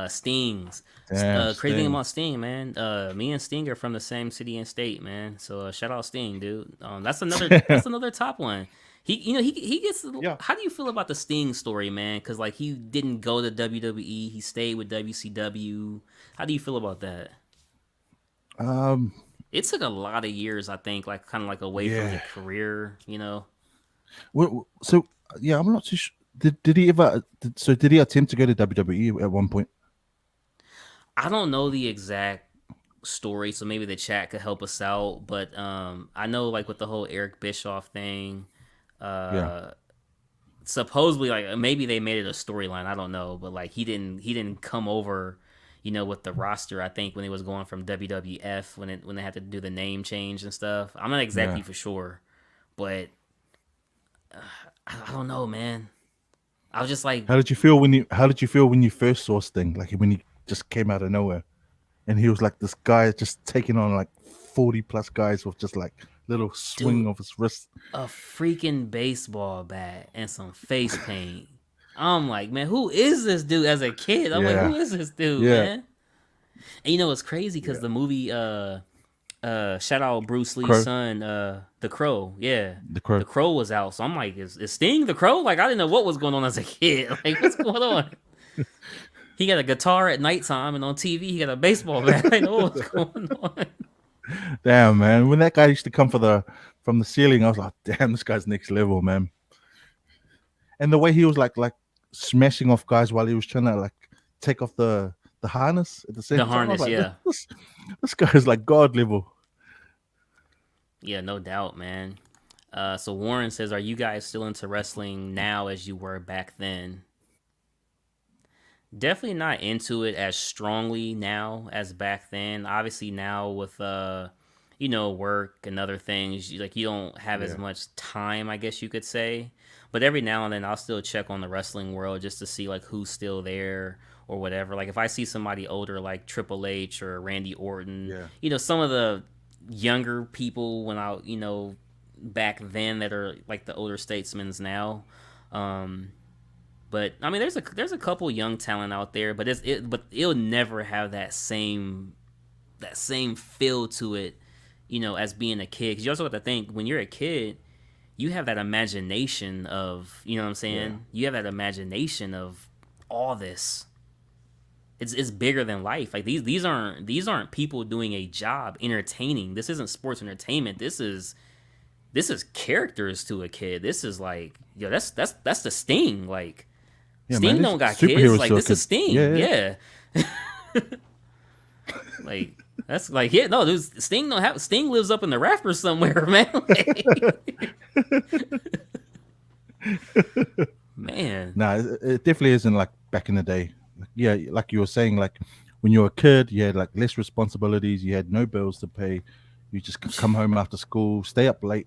Stings. Damn, Crazy thing Sting. about Sting, man. Me and Sting are from the same city and state, man. So shout out Sting, dude. That's another top one. He gets. Yeah. How do you feel about the Sting story, man? Because like he didn't go to WWE, he stayed with WCW. How do you feel about that? It took a lot of years, I think, like kind of like away from Yeah. the career, you know. So yeah, I'm not too sure. Did he ever? Did he attempt to go to WWE at one point? I don't know the exact story, so maybe the chat could help us out. But I know like with the whole Eric Bischoff thing, Yeah. supposedly like maybe they made it a storyline. I don't know, but like he didn't come over, with the roster. I think when it was going from WWF when they had to do the name change and stuff. I'm not exactly Yeah. for sure, but I don't know, man. I was just like, How did you feel when you first saw Sting? Like when he just came out of nowhere, and he was like this guy just taking on like 40 plus guys with just like little swing Dude. of his wrist. a freaking baseball bat and some face paint. I'm like, man, who is this dude? As a kid, I'm Yeah. like, who is this dude, Yeah. man? And it's crazy because the movie, shout out Bruce Lee's Crow. son, The Crow. Yeah, The Crow. The Crow was out, so I'm like, is Sting the Crow? Like, I didn't know what was going on as a kid. Like, what's going on? He got a guitar at nighttime, and on TV he got a baseball bat. I didn't know what was going on. Damn, man. When that guy used to come from the ceiling, I was like, damn, this guy's next level, man. And the way he was like smashing off guys while he was trying to like take off the harness at the same The time. I was harness, like, yeah. This guy is like God level. Yeah, no doubt, man. So Warren says, "Are you guys still into wrestling now as you were back then?" Definitely not into it as strongly now as back then. Obviously now with work and other things, like you don't have as Yeah. much time, I guess you could say. But every now and then I'll still check on the wrestling world just to see like who's still there or whatever. Like if I see somebody older like Triple H or Randy Orton, Yeah. some of the younger people when back then that are like the older statesmen now. But I mean, there's a couple young talent out there, but but it'll never have that same feel to it, as being a kid. Because you also have to think when you're a kid, you have that imagination of, you know what I'm saying? Yeah. You have that imagination of all this. It's bigger than life. Like these aren't people doing a job entertaining. This isn't sports entertainment. This is characters to a kid. This is like, that's the Sting. Like Yeah, Sting man, don't got superheroes kids. Like still this is could- Sting. yeah. Yeah. Like that's like, yeah, no, Sting lives up in the rafters somewhere, man. Man. Nah, it definitely isn't like back in the day. Yeah, like you were saying, like when you were a kid, you had like less responsibilities. You had no bills to pay. You just come home after school, stay up late,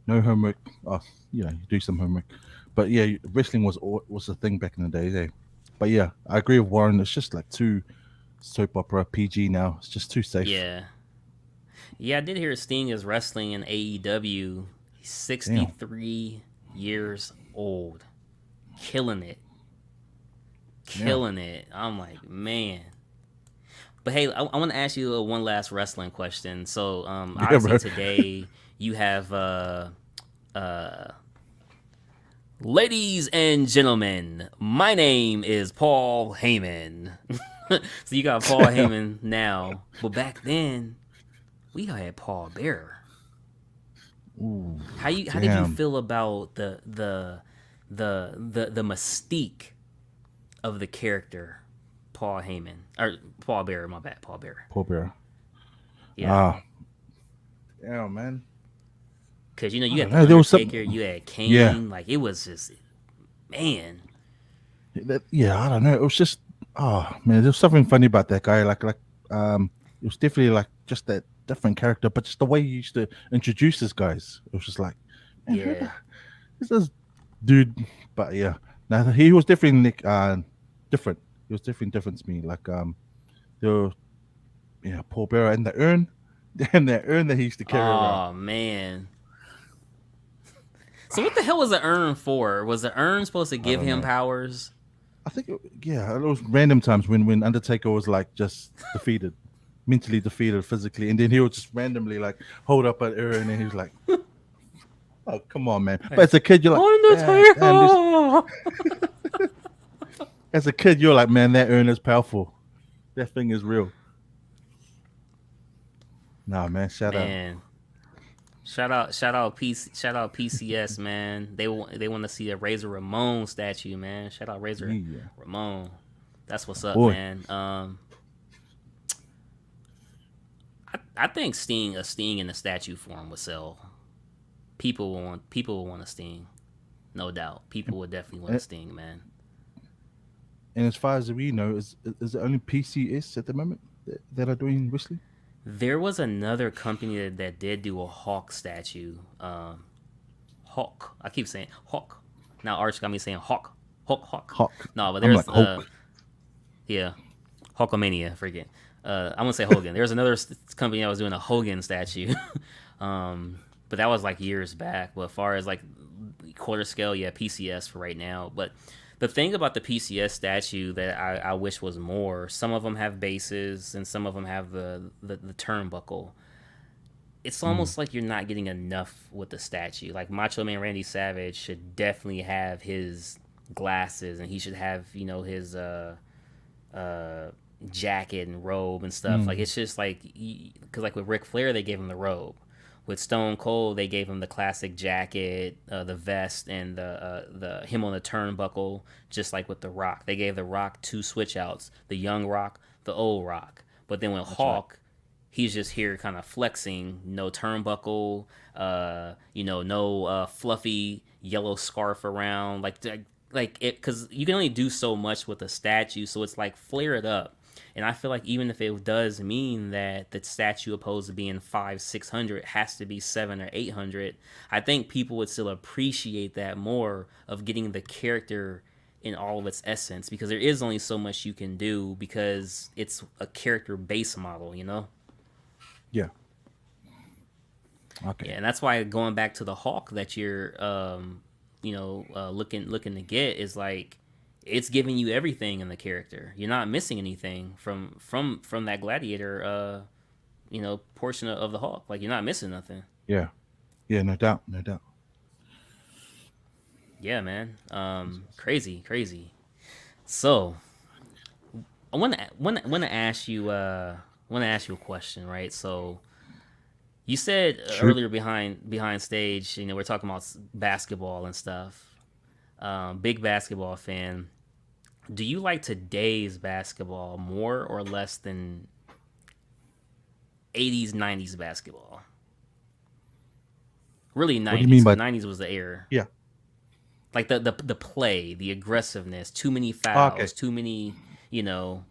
no homework. Oh, you do some homework. But yeah, wrestling was a thing back in the day. Yeah. But yeah, I agree with Warren. It's just like too soap opera PG now. It's just too safe. Yeah. Yeah, I did hear Sting is wrestling in AEW. He's 63 years old. Killing it. I'm like, man. But hey, I want to ask you one last wrestling question. So, obviously bro. today you have ladies and gentlemen, my name is Paul Heyman. So you got Paul Heyman now, but back then we had Paul Bearer. Ooh, How did you damn. feel about the mystique of the character Paul Heyman or Paul Bearer? My bad, Paul Bearer. Poor Bear. Yeah, Yeah, man. because you I had don't the know, there was Undertaker, some- you had Kane. Yeah. Like it was just, man. Yeah, I don't know. It was just, oh man, there's something funny about that guy. It was definitely like just that different character, but just the way he used to introduce his guys, it was just like, man, who Yeah. is this dude? But yeah, now he was definitely different. He was definitely different to me. Like the Paul Bearer and the urn, and that urn that he used to carry around. Oh man. So what the hell was the urn for? Was the urn supposed to give don't him know. powers? I think, it was random times when Undertaker was like just defeated, mentally defeated, physically, and then he would just randomly like hold up an urn, and he was like, "Oh, come on, man!" But as a kid, you're like, Undertaker. as a kid, you're like, "Man, that urn is powerful. That thing is real." Nah, man, shout out. Man. Shout out PCS, man. They want to see a Razor Ramon statue, man. Shout out Razor Yeah. Ramon. That's what's up, Boy. man. I think a Sting in a statue form would sell. People will want a Sting, no doubt. People would definitely want a Sting, man. And as far as we know, is it only PCS at the moment that are doing wrestling? There was another company that did do a Hawk statue. Hawk. I keep saying Hawk. Now Arch got me saying Hawk. Hawk. Hawk. No, but I'm there's like Hulk. yeah, Hulkamania. Forget. I'm gonna say Hogan. There's another company that was doing a Hogan statue, but that was like years back. But as far as like quarter scale, yeah, PCS for right now. But the thing about the PCS statue that I wish was more, some of them have bases and some of them have the turnbuckle. It's almost like you're not getting enough with the statue. Like Macho Man Randy Savage should definitely have his glasses, and he should have, his jacket and robe and stuff. Like it's just like, because like with Ric Flair they gave him the robe. With Stone Cold, they gave him the classic jacket, the vest, and the him on the turnbuckle, just like with The Rock. They gave The Rock 2 switch outs, the young Rock, the old Rock. But then with Hawk, He's just here kind of flexing, no turnbuckle, no fluffy yellow scarf around, like it, because you can only do so much with a statue, so it's like flare it up. And I feel like even if it does mean that the statue opposed to being 500-600 has to be 700 or 800, I think people would still appreciate that more of getting the character in all of its essence, because there is only so much you can do because it's a character base model, you know? Yeah. Okay. Yeah, and that's why going back to the Hawk that you're looking to get is like it's giving you everything in the character. You're not missing anything from that gladiator portion of the Hawk. Like, you're not missing nothing. Yeah. Yeah, no doubt. Yeah, man. Crazy. So I want to ask you a question, right? So you said earlier behind stage, we're talking about basketball and stuff. Big basketball fan. Do you like today's basketball more or less than 80s, 90s basketball? Really 90s. What do you mean by 90s was the era. Yeah. Like the play, the aggressiveness, too many fouls, Okay. too many, no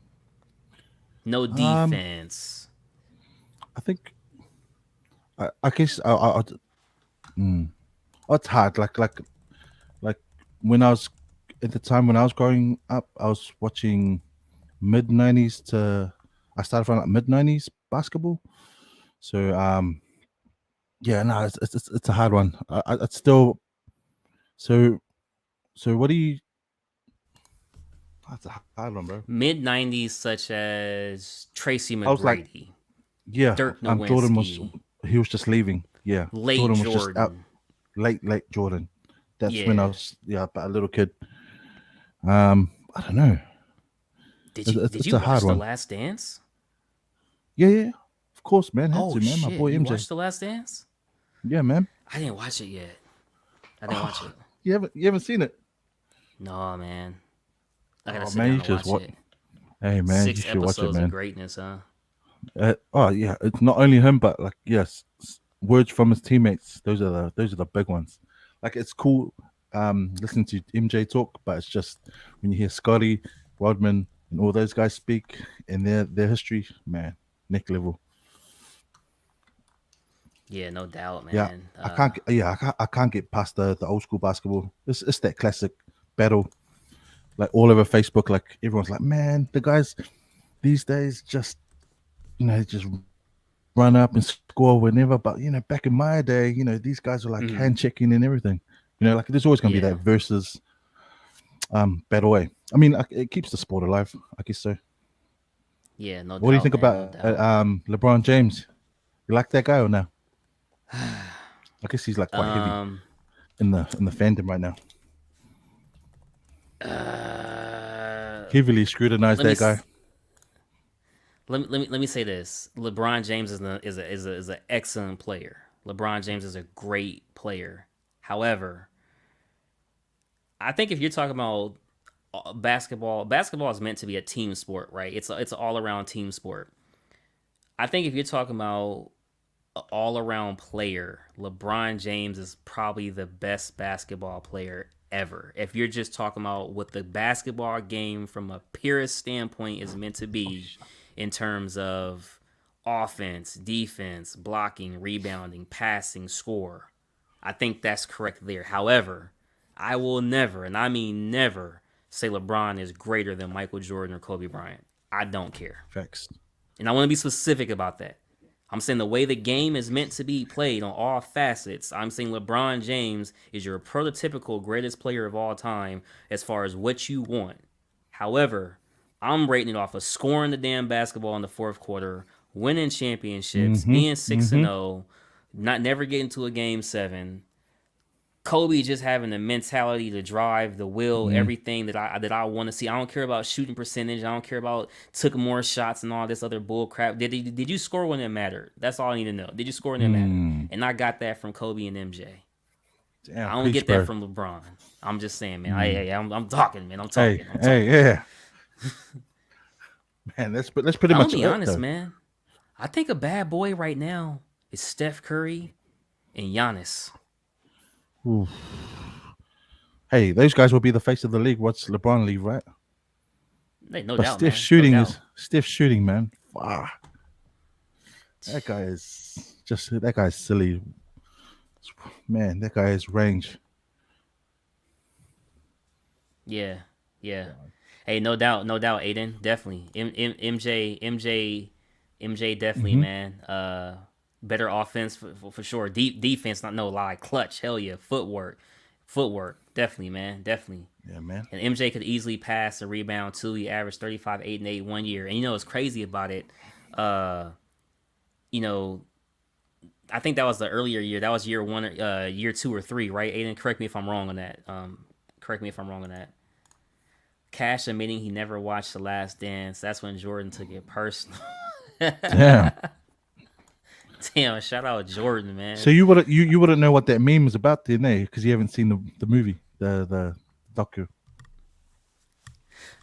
defense. I think I guess it's hard. Like when I was at the time when I was growing up, I was watching mid-90s to I started from like mid-90s basketball. So yeah, no, it's a hard one. It's still so what do you? That's a hard one, bro. Mid-90s, such as Tracy McGrady. I was like, yeah, Dirk Jordan Nowitzki. he was just leaving. Yeah, Late Jordan was Jordan. just out. Late Jordan. That's when I was about a little kid. I don't know. Did you it's watch a hard The one. Last Dance? Yeah, of course, man. Had Oh to, man. shit! My boy You MJ. watched The Last Dance? Yeah, man. I didn't watch it yet. I didn't watch it. You haven't seen it? No, man. I gotta sit man, down you and should watch watch. it. Hey, man, 6 you should watch it, episodes man. of greatness, huh? Yeah, it's not only him, but like words from his teammates. Those are the big ones. Like, it's cool listening to MJ talk, but it's just when you hear Scottie, Rodman, and all those guys speak in their history, man, next level. Yeah, no doubt, man. Yeah, I can't get past the old school basketball. It's that classic battle, like all over Facebook. Like, everyone's like, man, the guys these days just just run up and score whenever. But back in my day, these guys were like hand checking and everything. Like, there's always gonna be that versus battle way. I mean, it keeps the sport alive, I guess so. Yeah, no doubt. What do you think man, about no doubt. LeBron James? You like that guy or no? I guess he's like quite heavy in the fandom right now. Heavily scrutinized that guy. Let me say this: LeBron James is an excellent player. LeBron James is a great player. However, I think if you're talking about basketball is meant to be a team sport, right? It's an all around team sport. I think if you're talking about an all around player, LeBron James is probably the best basketball player ever. If you're just talking about what the basketball game from a purist standpoint is meant to be, in terms of offense, defense, blocking, rebounding, passing, score, I think that's correct there. However, I will never, and I mean never, say LeBron is greater than Michael Jordan or Kobe Bryant. I don't care. Facts. And I want to be specific about that. I'm saying the way the game is meant to be played on all facets, I'm saying LeBron James is your prototypical greatest player of all time as far as what you want. However, I'm rating it off of scoring the damn basketball in the fourth quarter, winning championships, being 6-0, never getting to a game 7. Kobe just having the mentality to drive, the will, everything that I want to see. I don't care about shooting percentage. I don't care about took more shots and all this other bull crap. Did you score when it mattered? That's all I need to know. Did you score when it mattered? And I got that from Kobe and MJ. Damn, I don't get that from LeBron. I'm just saying, man. I'm talking, man. I'm talking. Hey, yeah. Man, let's pretty I'm much. gonna be honest, man. I think a bad boy right now is Steph Curry and Giannis. Oof. Hey, those guys will be the face of the league once LeBron leave, right? No But doubt, man. Stiff shooting, man. Wow. That guy is silly. Man, that guy has range. Yeah. Hey, no doubt, Aiden, definitely. MJ, definitely, man. Better offense for sure. Deep defense, not no lie. Clutch, hell yeah. Footwork, definitely, man, definitely. Yeah, man. And MJ could easily pass and rebound too. He averaged 35, 8, and 8 1 year. And what's crazy about it? You know, I think that was the earlier year. That was year 1, year 2 or 3, right? Aiden, correct me if I'm wrong on that. Cash admitting he never watched The Last Dance. That's when Jordan took it personal. Damn. Damn, shout out Jordan, man. So you wouldn't know what that meme is about, didn't you? Because you haven't seen the movie, the docu.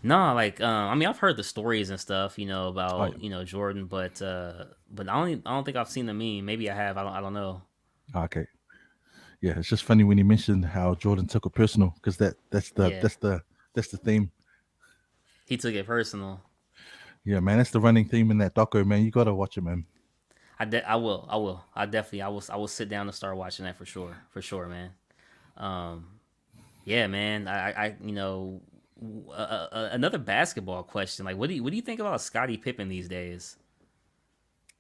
No, like I mean, I've heard the stories and stuff, about Jordan, but I don't think I've seen the meme. Maybe I have. I don't know. Okay. Yeah, it's just funny when you mentioned how Jordan took it personal, because that's the theme. He took it personal. Yeah, man, that's the running theme in that doco, man. You gotta watch it, man. I will. I will sit down and start watching that for sure, man. Yeah, man. Another basketball question. Like, what do you think about Scottie Pippen these days?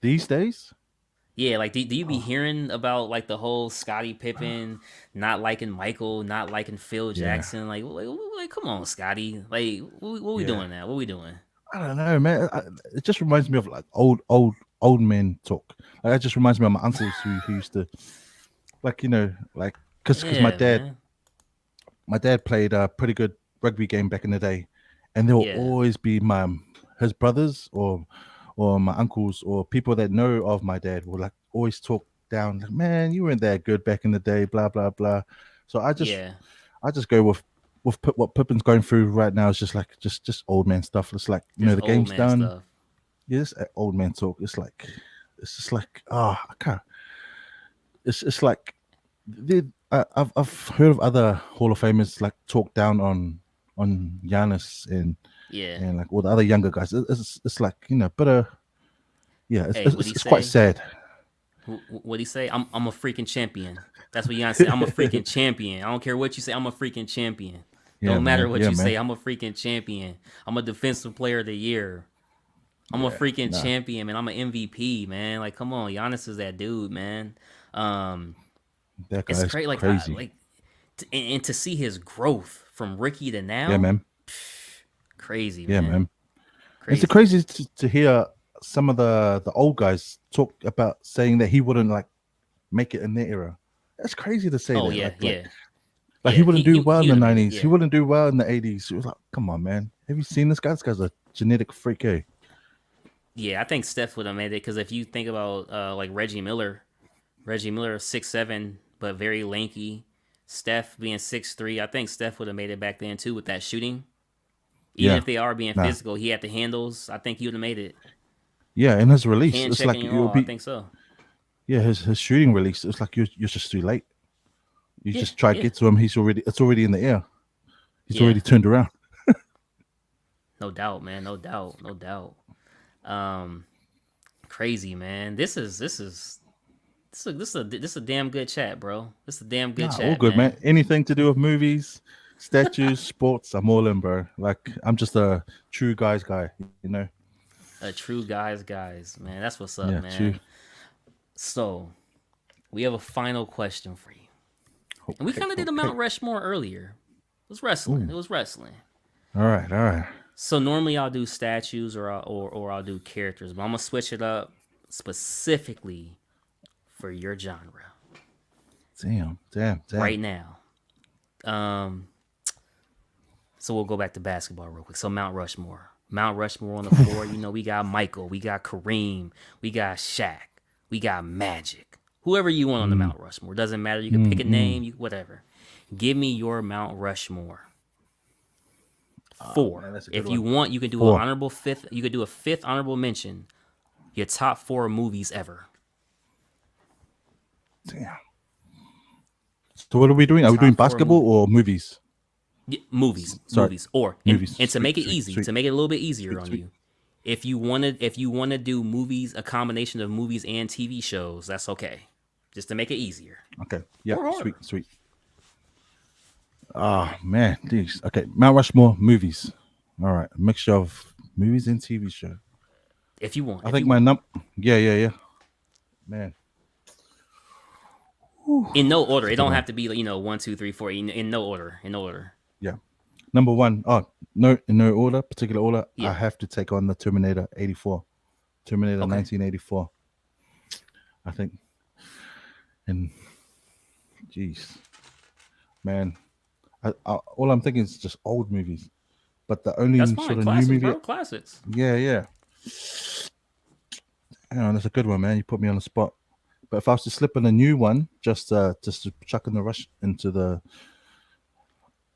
These days? Yeah, like do you be hearing about like the whole Scottie Pippen not liking Michael, not liking Phil Jackson? Like come on, Scottie. Like, what we doing now? What we doing? I don't know, man. It just reminds me of like old men talk. Like, it just reminds me of my uncles who used to, like, because my dad played a pretty good rugby game back in the day, and there will always be his brothers or my uncles or people that know of my dad will like always talk down, like, man, you weren't that good back in the day, blah blah blah. So I just go with what Pippen's going through right now is just like just old man stuff. It's like the game's done. Stuff. Yeah, this old man talk. It's just like I can't. It's like I've heard of other Hall of Famers like talk down on Giannis and like all the other younger guys. It's like but it's quite sad. What'd he say? I'm a freaking champion. That's what Giannis said. I'm a freaking champion. I don't care what you say. I'm a freaking champion. Don't matter what you say. I'm a freaking champion. I'm a defensive player of the year. I'm a freaking champion, man. I'm an MVP, man. Like, come on, Giannis is that dude, man. That guy's it's crazy. crazy. And to see his growth from rookie to now, yeah, man. Crazy, man. Yeah, man. Crazy. It's crazy to hear some of the old guys talk about saying that he wouldn't like make it in their era. That's crazy to say. Oh, that. Like he wouldn't do well in the 90s. He wouldn't do well in the 80s. It was like, come on, man. Have you seen this guy? This guy's a genetic freak, eh? Yeah, I think Steph would have made it because if you think about like Reggie Miller, 6'7", but very lanky. Steph being 6'3", I think Steph would have made it back then too with that shooting. Even if they are being physical, he had the handles. I think he would have made it. Yeah, and his release, Hand it's like I think so. Yeah, his shooting release, it's like you're just too late. You just try to get to him. It's already in the air. He's already turned around. No doubt, man. No doubt. Crazy, man. This is a damn good chat, bro. This is a damn good chat. All good, man. Anything to do with movies, statues, sports, I'm all in, bro. Like, I'm just a true guys guy, A true guys, man. That's what's up, man. True. So, we have a final question for you. And we kind of did a Mount Rushmore earlier. It was wrestling. All right. So normally I'll do statues or I'll do characters, but I'm gonna switch it up specifically for your genre. Damn. Right now. So we'll go back to basketball real quick. So Mount Rushmore on the floor. We got Michael, we got Kareem, we got Shaq, we got Magic. Whoever you want on the Mount Rushmore. Doesn't matter. You can pick a name, whatever. Give me your Mount Rushmore. 4. Man, if you want, you can do an honorable fifth. You could do a fifth honorable mention. Your top 4 movies ever. Damn. So what are we doing? Are we doing Top 4 basketball movies. or movies? Movies, Sorry. movies, or Movies. and to make it Sweet, easy, sweet. to make it a little bit easier Sweet, on sweet. you, if you want to do movies, a combination of movies and TV shows, that's okay. Just to make it easier. Okay. Yeah. Or harder. Sweet, sweet. Oh man, these. Okay, Mount Rushmore movies. All right, a mixture of movies and TV show. If you want, I if think you my want. Yeah. Man, In no order. It Good don't one. have to be 1, 2, 3, 4. In no order. In no order. yeah. Number one. Oh no, in no order, particular order. Yeah. I have to take on the Terminator 84, Terminator Okay. 1984. I think. And, jeez, man, all I'm thinking is just old movies. But the only That's sort fine. of Classics, new movie, bro. Classics. yeah. Hang on, that's a good one, man. You put me on the spot. But if I was to slip in a new one, just to chuck in the rush into the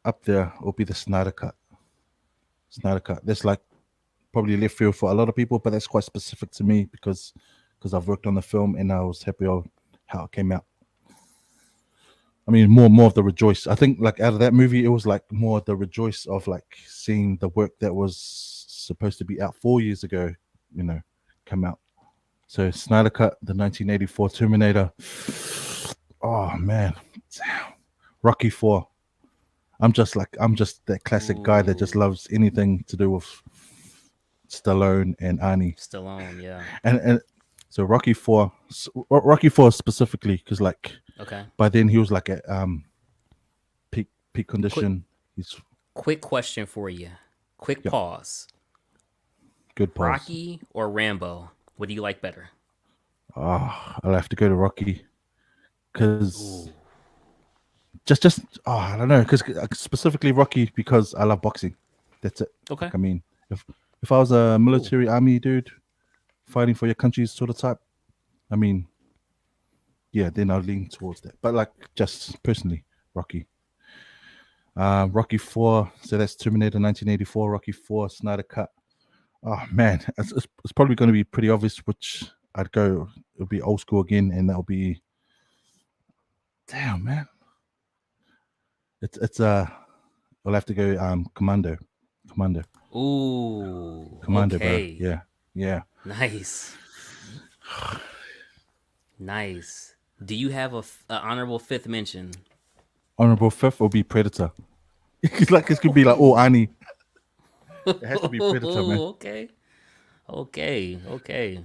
up there, it'll be the Snyder Cut. Snyder Cut. That's like probably left field for a lot of people, but that's quite specific to me because I've worked on the film and I was happy of how it came out. I mean, more of the rejoice. I think like out of that movie, it was like more the rejoice of like seeing the work that was supposed to be out 4 years ago, come out. So Snyder Cut, the 1984 Terminator. Oh man, damn. Rocky 4. I'm just that classic guy that just loves anything to do with Stallone and Arnie. Stallone, yeah. And so Rocky 4 specifically, because like Okay. by then he was like at peak condition. He's Quick question for you. Quick pause. good pause. Rocky or Rambo? What do you like better? I'll have to go to Rocky because just I don't know, because specifically Rocky because I love boxing. That's it. Okay. I mean, if I was a military army dude fighting for your country sort of type, I mean, yeah, then I'll lean towards that. But like just personally, Rocky. Rocky 4, so that's Terminator 1984, Rocky 4, Snyder Cut. Oh man, it's probably going to be pretty obvious which I'd go. It'll be old school again, and that'll be. Damn, man. I'll have to go Commando. Ooh. Commando, okay. bro. Yeah. Nice. Nice. Do you have a honorable 5th mention? Honorable 5th will be Predator. It's could be like Arnie. It has to be Predator, man. Okay.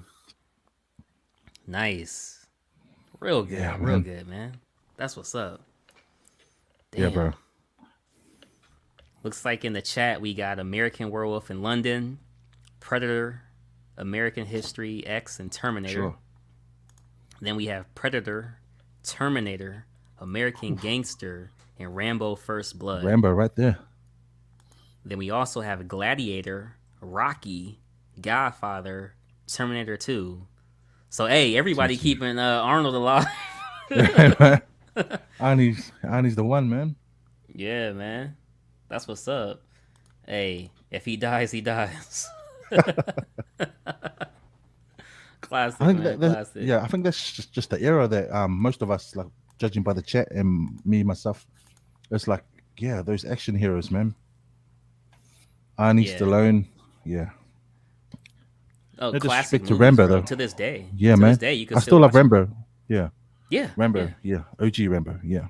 Nice. Real good. Yeah, real man. good, man. That's what's up. Yeah, bro. Looks like in the chat we got American Werewolf in London, Predator, American History X, and Terminator. Sure. Then we have Predator, Terminator, American Gangster, and Rambo First Blood. Rambo right there. Then we also have Gladiator, Rocky, Godfather, Terminator 2. So hey, everybody keeping Arnold alive. Arnie's the one, man. Yeah, man. That's what's up. Hey, if he dies, he dies. Classic, I think man. that Classic. yeah, I think that's just the era that most of us, like judging by the chat and me myself, it's like, yeah, those action heroes, man. Arnie, Yeah. Stallone, yeah. Oh, No classic disrespect to movies, Rambo, bro. though. To this day. Yeah, to man. This day, you can I still love watch it. Rambo. Yeah, Yeah. Rambo. Yeah. Yeah, OG Rambo. Yeah.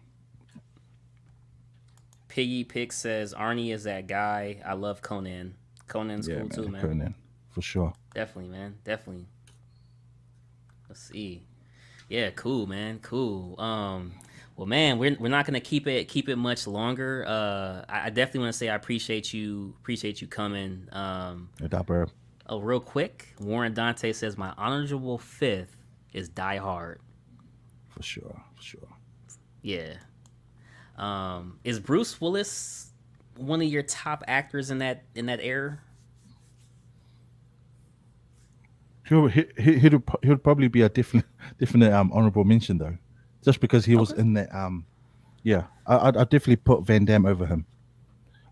Piggy Pick says Arnie is that guy. I love Conan. Conan's Yeah, cool too, man. Conan, for sure. Definitely, man. Definitely. Let's see. Yeah, cool, man. Cool. Well, man, we're not gonna keep it much longer. I definitely want to say I appreciate you coming. No doubt, bro. Oh, real quick, Warren Dante says my honorable 5th is Die Hard. For sure. Yeah. Is Bruce Willis one of your top actors in that era? He'll probably be a different honorable mention though, just because he was in that. Yeah, I'd definitely put Van Damme over him.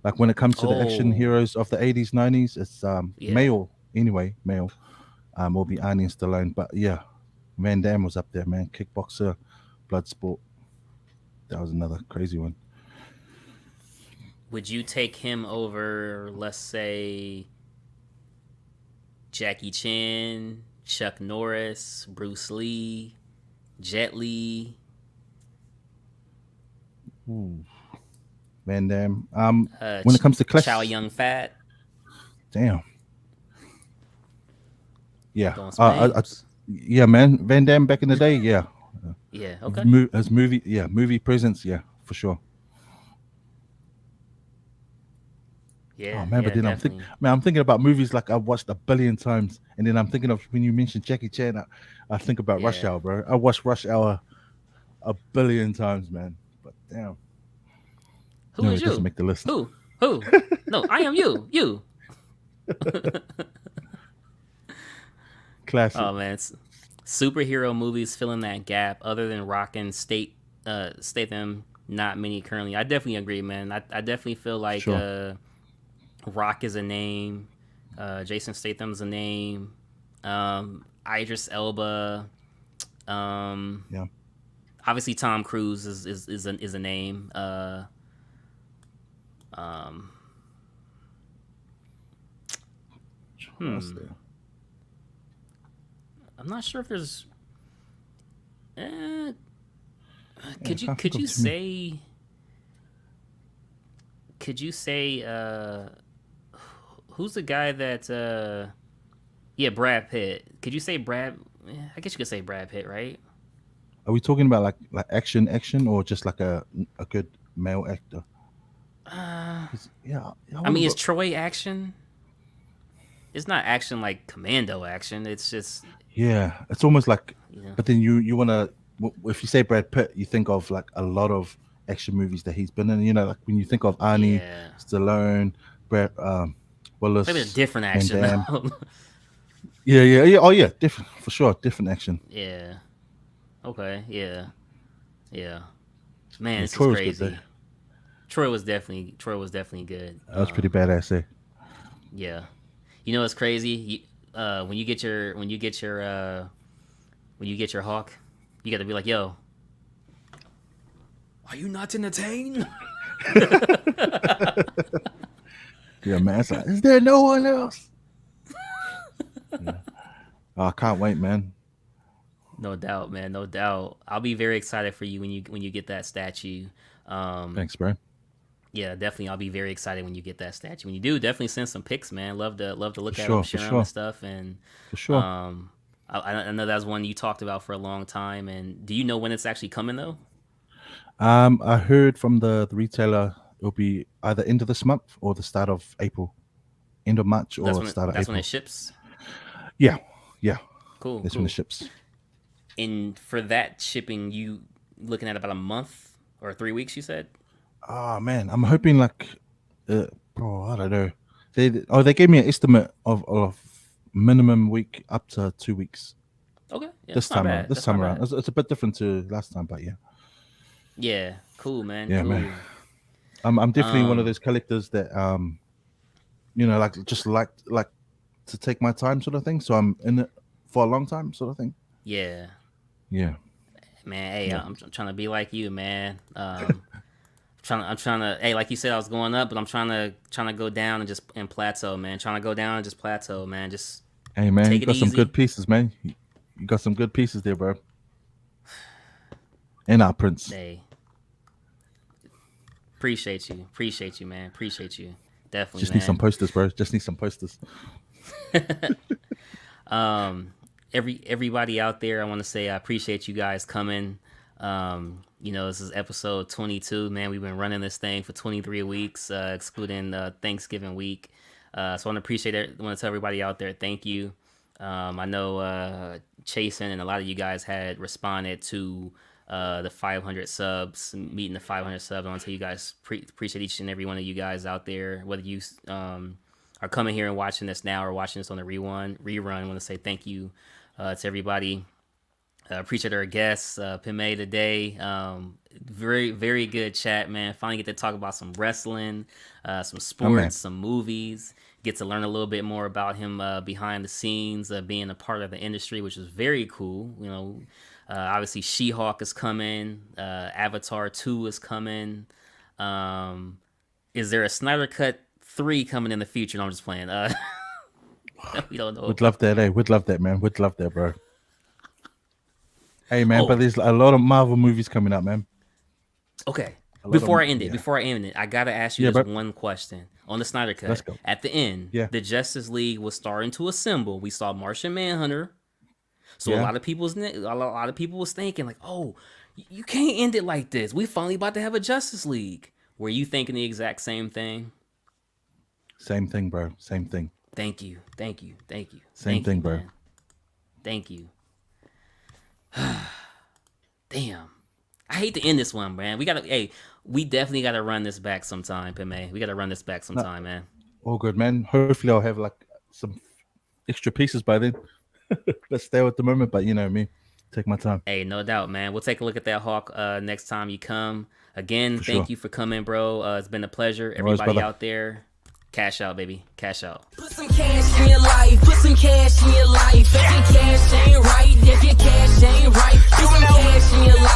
Like when it comes to the action Oh. heroes of the 80s, 90s, it's Yeah. male anyway, male. will be Arnie and Stallone. But yeah, Van Damme was up there, man. Kickboxer, Bloodsport. That was another crazy one. Would you take him over, let's say, Jackie Chan, Chuck Norris, Bruce Lee, Jet Li? Ooh. Van Damme. When it comes to clash, Chow Yun Fat, damn. Yeah. throwing some names. Yeah, man. Van Damme back in the day, yeah. Yeah, okay. As movie presence, yeah, for sure. Yeah, Oh man, yeah, but then definitely. I'm thinking about movies like I've watched a billion times, and then I'm thinking of when you mentioned Jackie Chan, I think about Rush Yeah. Hour, bro. I watched Rush Hour a billion times, man. But damn, Who no, is it doesn't you? make the list. Who? No, I am you. You. Classic. Oh man, superhero movies filling that gap. Other than Rock and Statham, not many currently. I definitely agree, man. I definitely feel like Sure. Rock is a name. Jason Statham's a name. Idris Elba. Yeah. Obviously, Tom Cruise is a name. What else there? I'm not sure if there's. Yeah, Could I you can't could think you of too many. say could you say who's the guy that yeah, Brad Pitt. Could you say Brad? I guess you could say Brad Pitt, right? Are we talking about like action, or just like a good male actor? Yeah, I I mean, wouldn't is go. Troy action? It's not action like Commando action. It's just Yeah, it's almost like. you know. But then you wanna, if you say Brad Pitt, you think of like a lot of action movies that he's been in. You know, like when you think of Arnie, Yeah, Stallone, Brad, maybe a Willis, different Van action Damme. though. Yeah. Oh yeah, different for sure, different action. Yeah. Okay. Yeah. Yeah. Man, Yeah, this is Troy was good crazy. there. Troy was definitely good. That was pretty badass. Eh? Yeah. You know what's crazy? When you get your hawk, you got to be like, "Yo, are you not entertained?" Yeah, man. It's like, is there no one else? Yeah. Oh, I can't wait, man. No doubt, man. No doubt. I'll be very excited for you when you get that statue. Thanks, bro. Yeah, definitely. I'll be very excited when you get that statue. When you do, definitely send some pics, man. Love to look For at them, sure, for share them and sure, stuff. And for sure. I know that was one you talked about for a long time. And do you know when it's actually coming though? I heard from the retailer it'll be either end of this month or the start of April, end of March or start of That's when it April. ships. Yeah, yeah. Cool, That's when cool. it ships. And for that shipping, you looking at about a month or 3 weeks? You said. Oh man, I'm hoping like, bro, I don't know. They gave me an estimate of minimum week up to 2 weeks Okay, yeah, this that's not time around. bad. This That's not time around, bad. it's a bit different to last time, but yeah, Yeah, cool, man. yeah, Cool. man. I'm definitely one of Um, those collectors that like just like to take my time, sort of thing. So I'm in it for a long time, sort of thing. yeah, Yeah, man. Hey, yeah. I'm trying to be like you, man. I'm trying to. Hey, like you said, I was going up, but I'm trying to go down and plateau, man. Trying to go down and just plateau, man. Just Hey man, you take it got some easy. good pieces, man. You got some good pieces there, bro. And our Prince. Hey, appreciate you, man. Appreciate you, definitely, Just need some man. posters, bro. Just need some posters. Everybody out there, I want to say I appreciate you guys coming. This is episode 22, man. We've been running this thing for 23 weeks, excluding Thanksgiving week. So I want to appreciate it. I want to tell everybody out there, thank you. I know Chasen and a lot of you guys had responded to the 500 subs, meeting the 500 subs. I want to tell you guys, appreciate each and every one of you guys out there, whether you are coming here and watching this now or watching this on the rerun. I want to say thank you to everybody. Appreciate our guests, Peme today. Very, very good chat, man. Finally get to talk about some wrestling, some Oh man. sports, some movies. get to learn a little bit more about him behind the scenes, being a part of the industry, which is very cool. You know, obviously She-Hulk is coming, Avatar 2 is coming. Is there a Snyder Cut 3 coming in the future? No, I'm just playing. We don't know. Would love that, eh? Would love that, man. Would love that, bro. Hey, man, Oh. but there's a lot of Marvel movies coming up, man. Okay. A lot Before of- I end it, yeah. I gotta ask you Yeah, this bro. one question on the Snyder Cut. Let's go. At the end, Yeah. the Justice League was starting to assemble. We saw Martian Manhunter. So a Yeah. lot of people was thinking like, oh, you can't end it like this. We finally about to have a Justice League. Were you thinking the exact same thing? Same thing, bro. Same thing. Thank you. Same Thank thing, you, bro. man. Thank you. Damn. I hate to end this one, man. We definitely gotta run this back sometime, Peme. We gotta run this back sometime, man. All good, man. Hopefully, I'll have like some extra pieces by then. Let's stay at the moment, but you know me. Take my time. Hey, no doubt, man. We'll take a look at that Hawk next time you come. Again, For thank sure. you for coming, bro. It's been a pleasure. No worries, Everybody brother. out there, cash out, baby. Cash out. Put some cash in your life, put some cash in your life. If your cash ain't right, if your cash ain't right, put some cash in your life.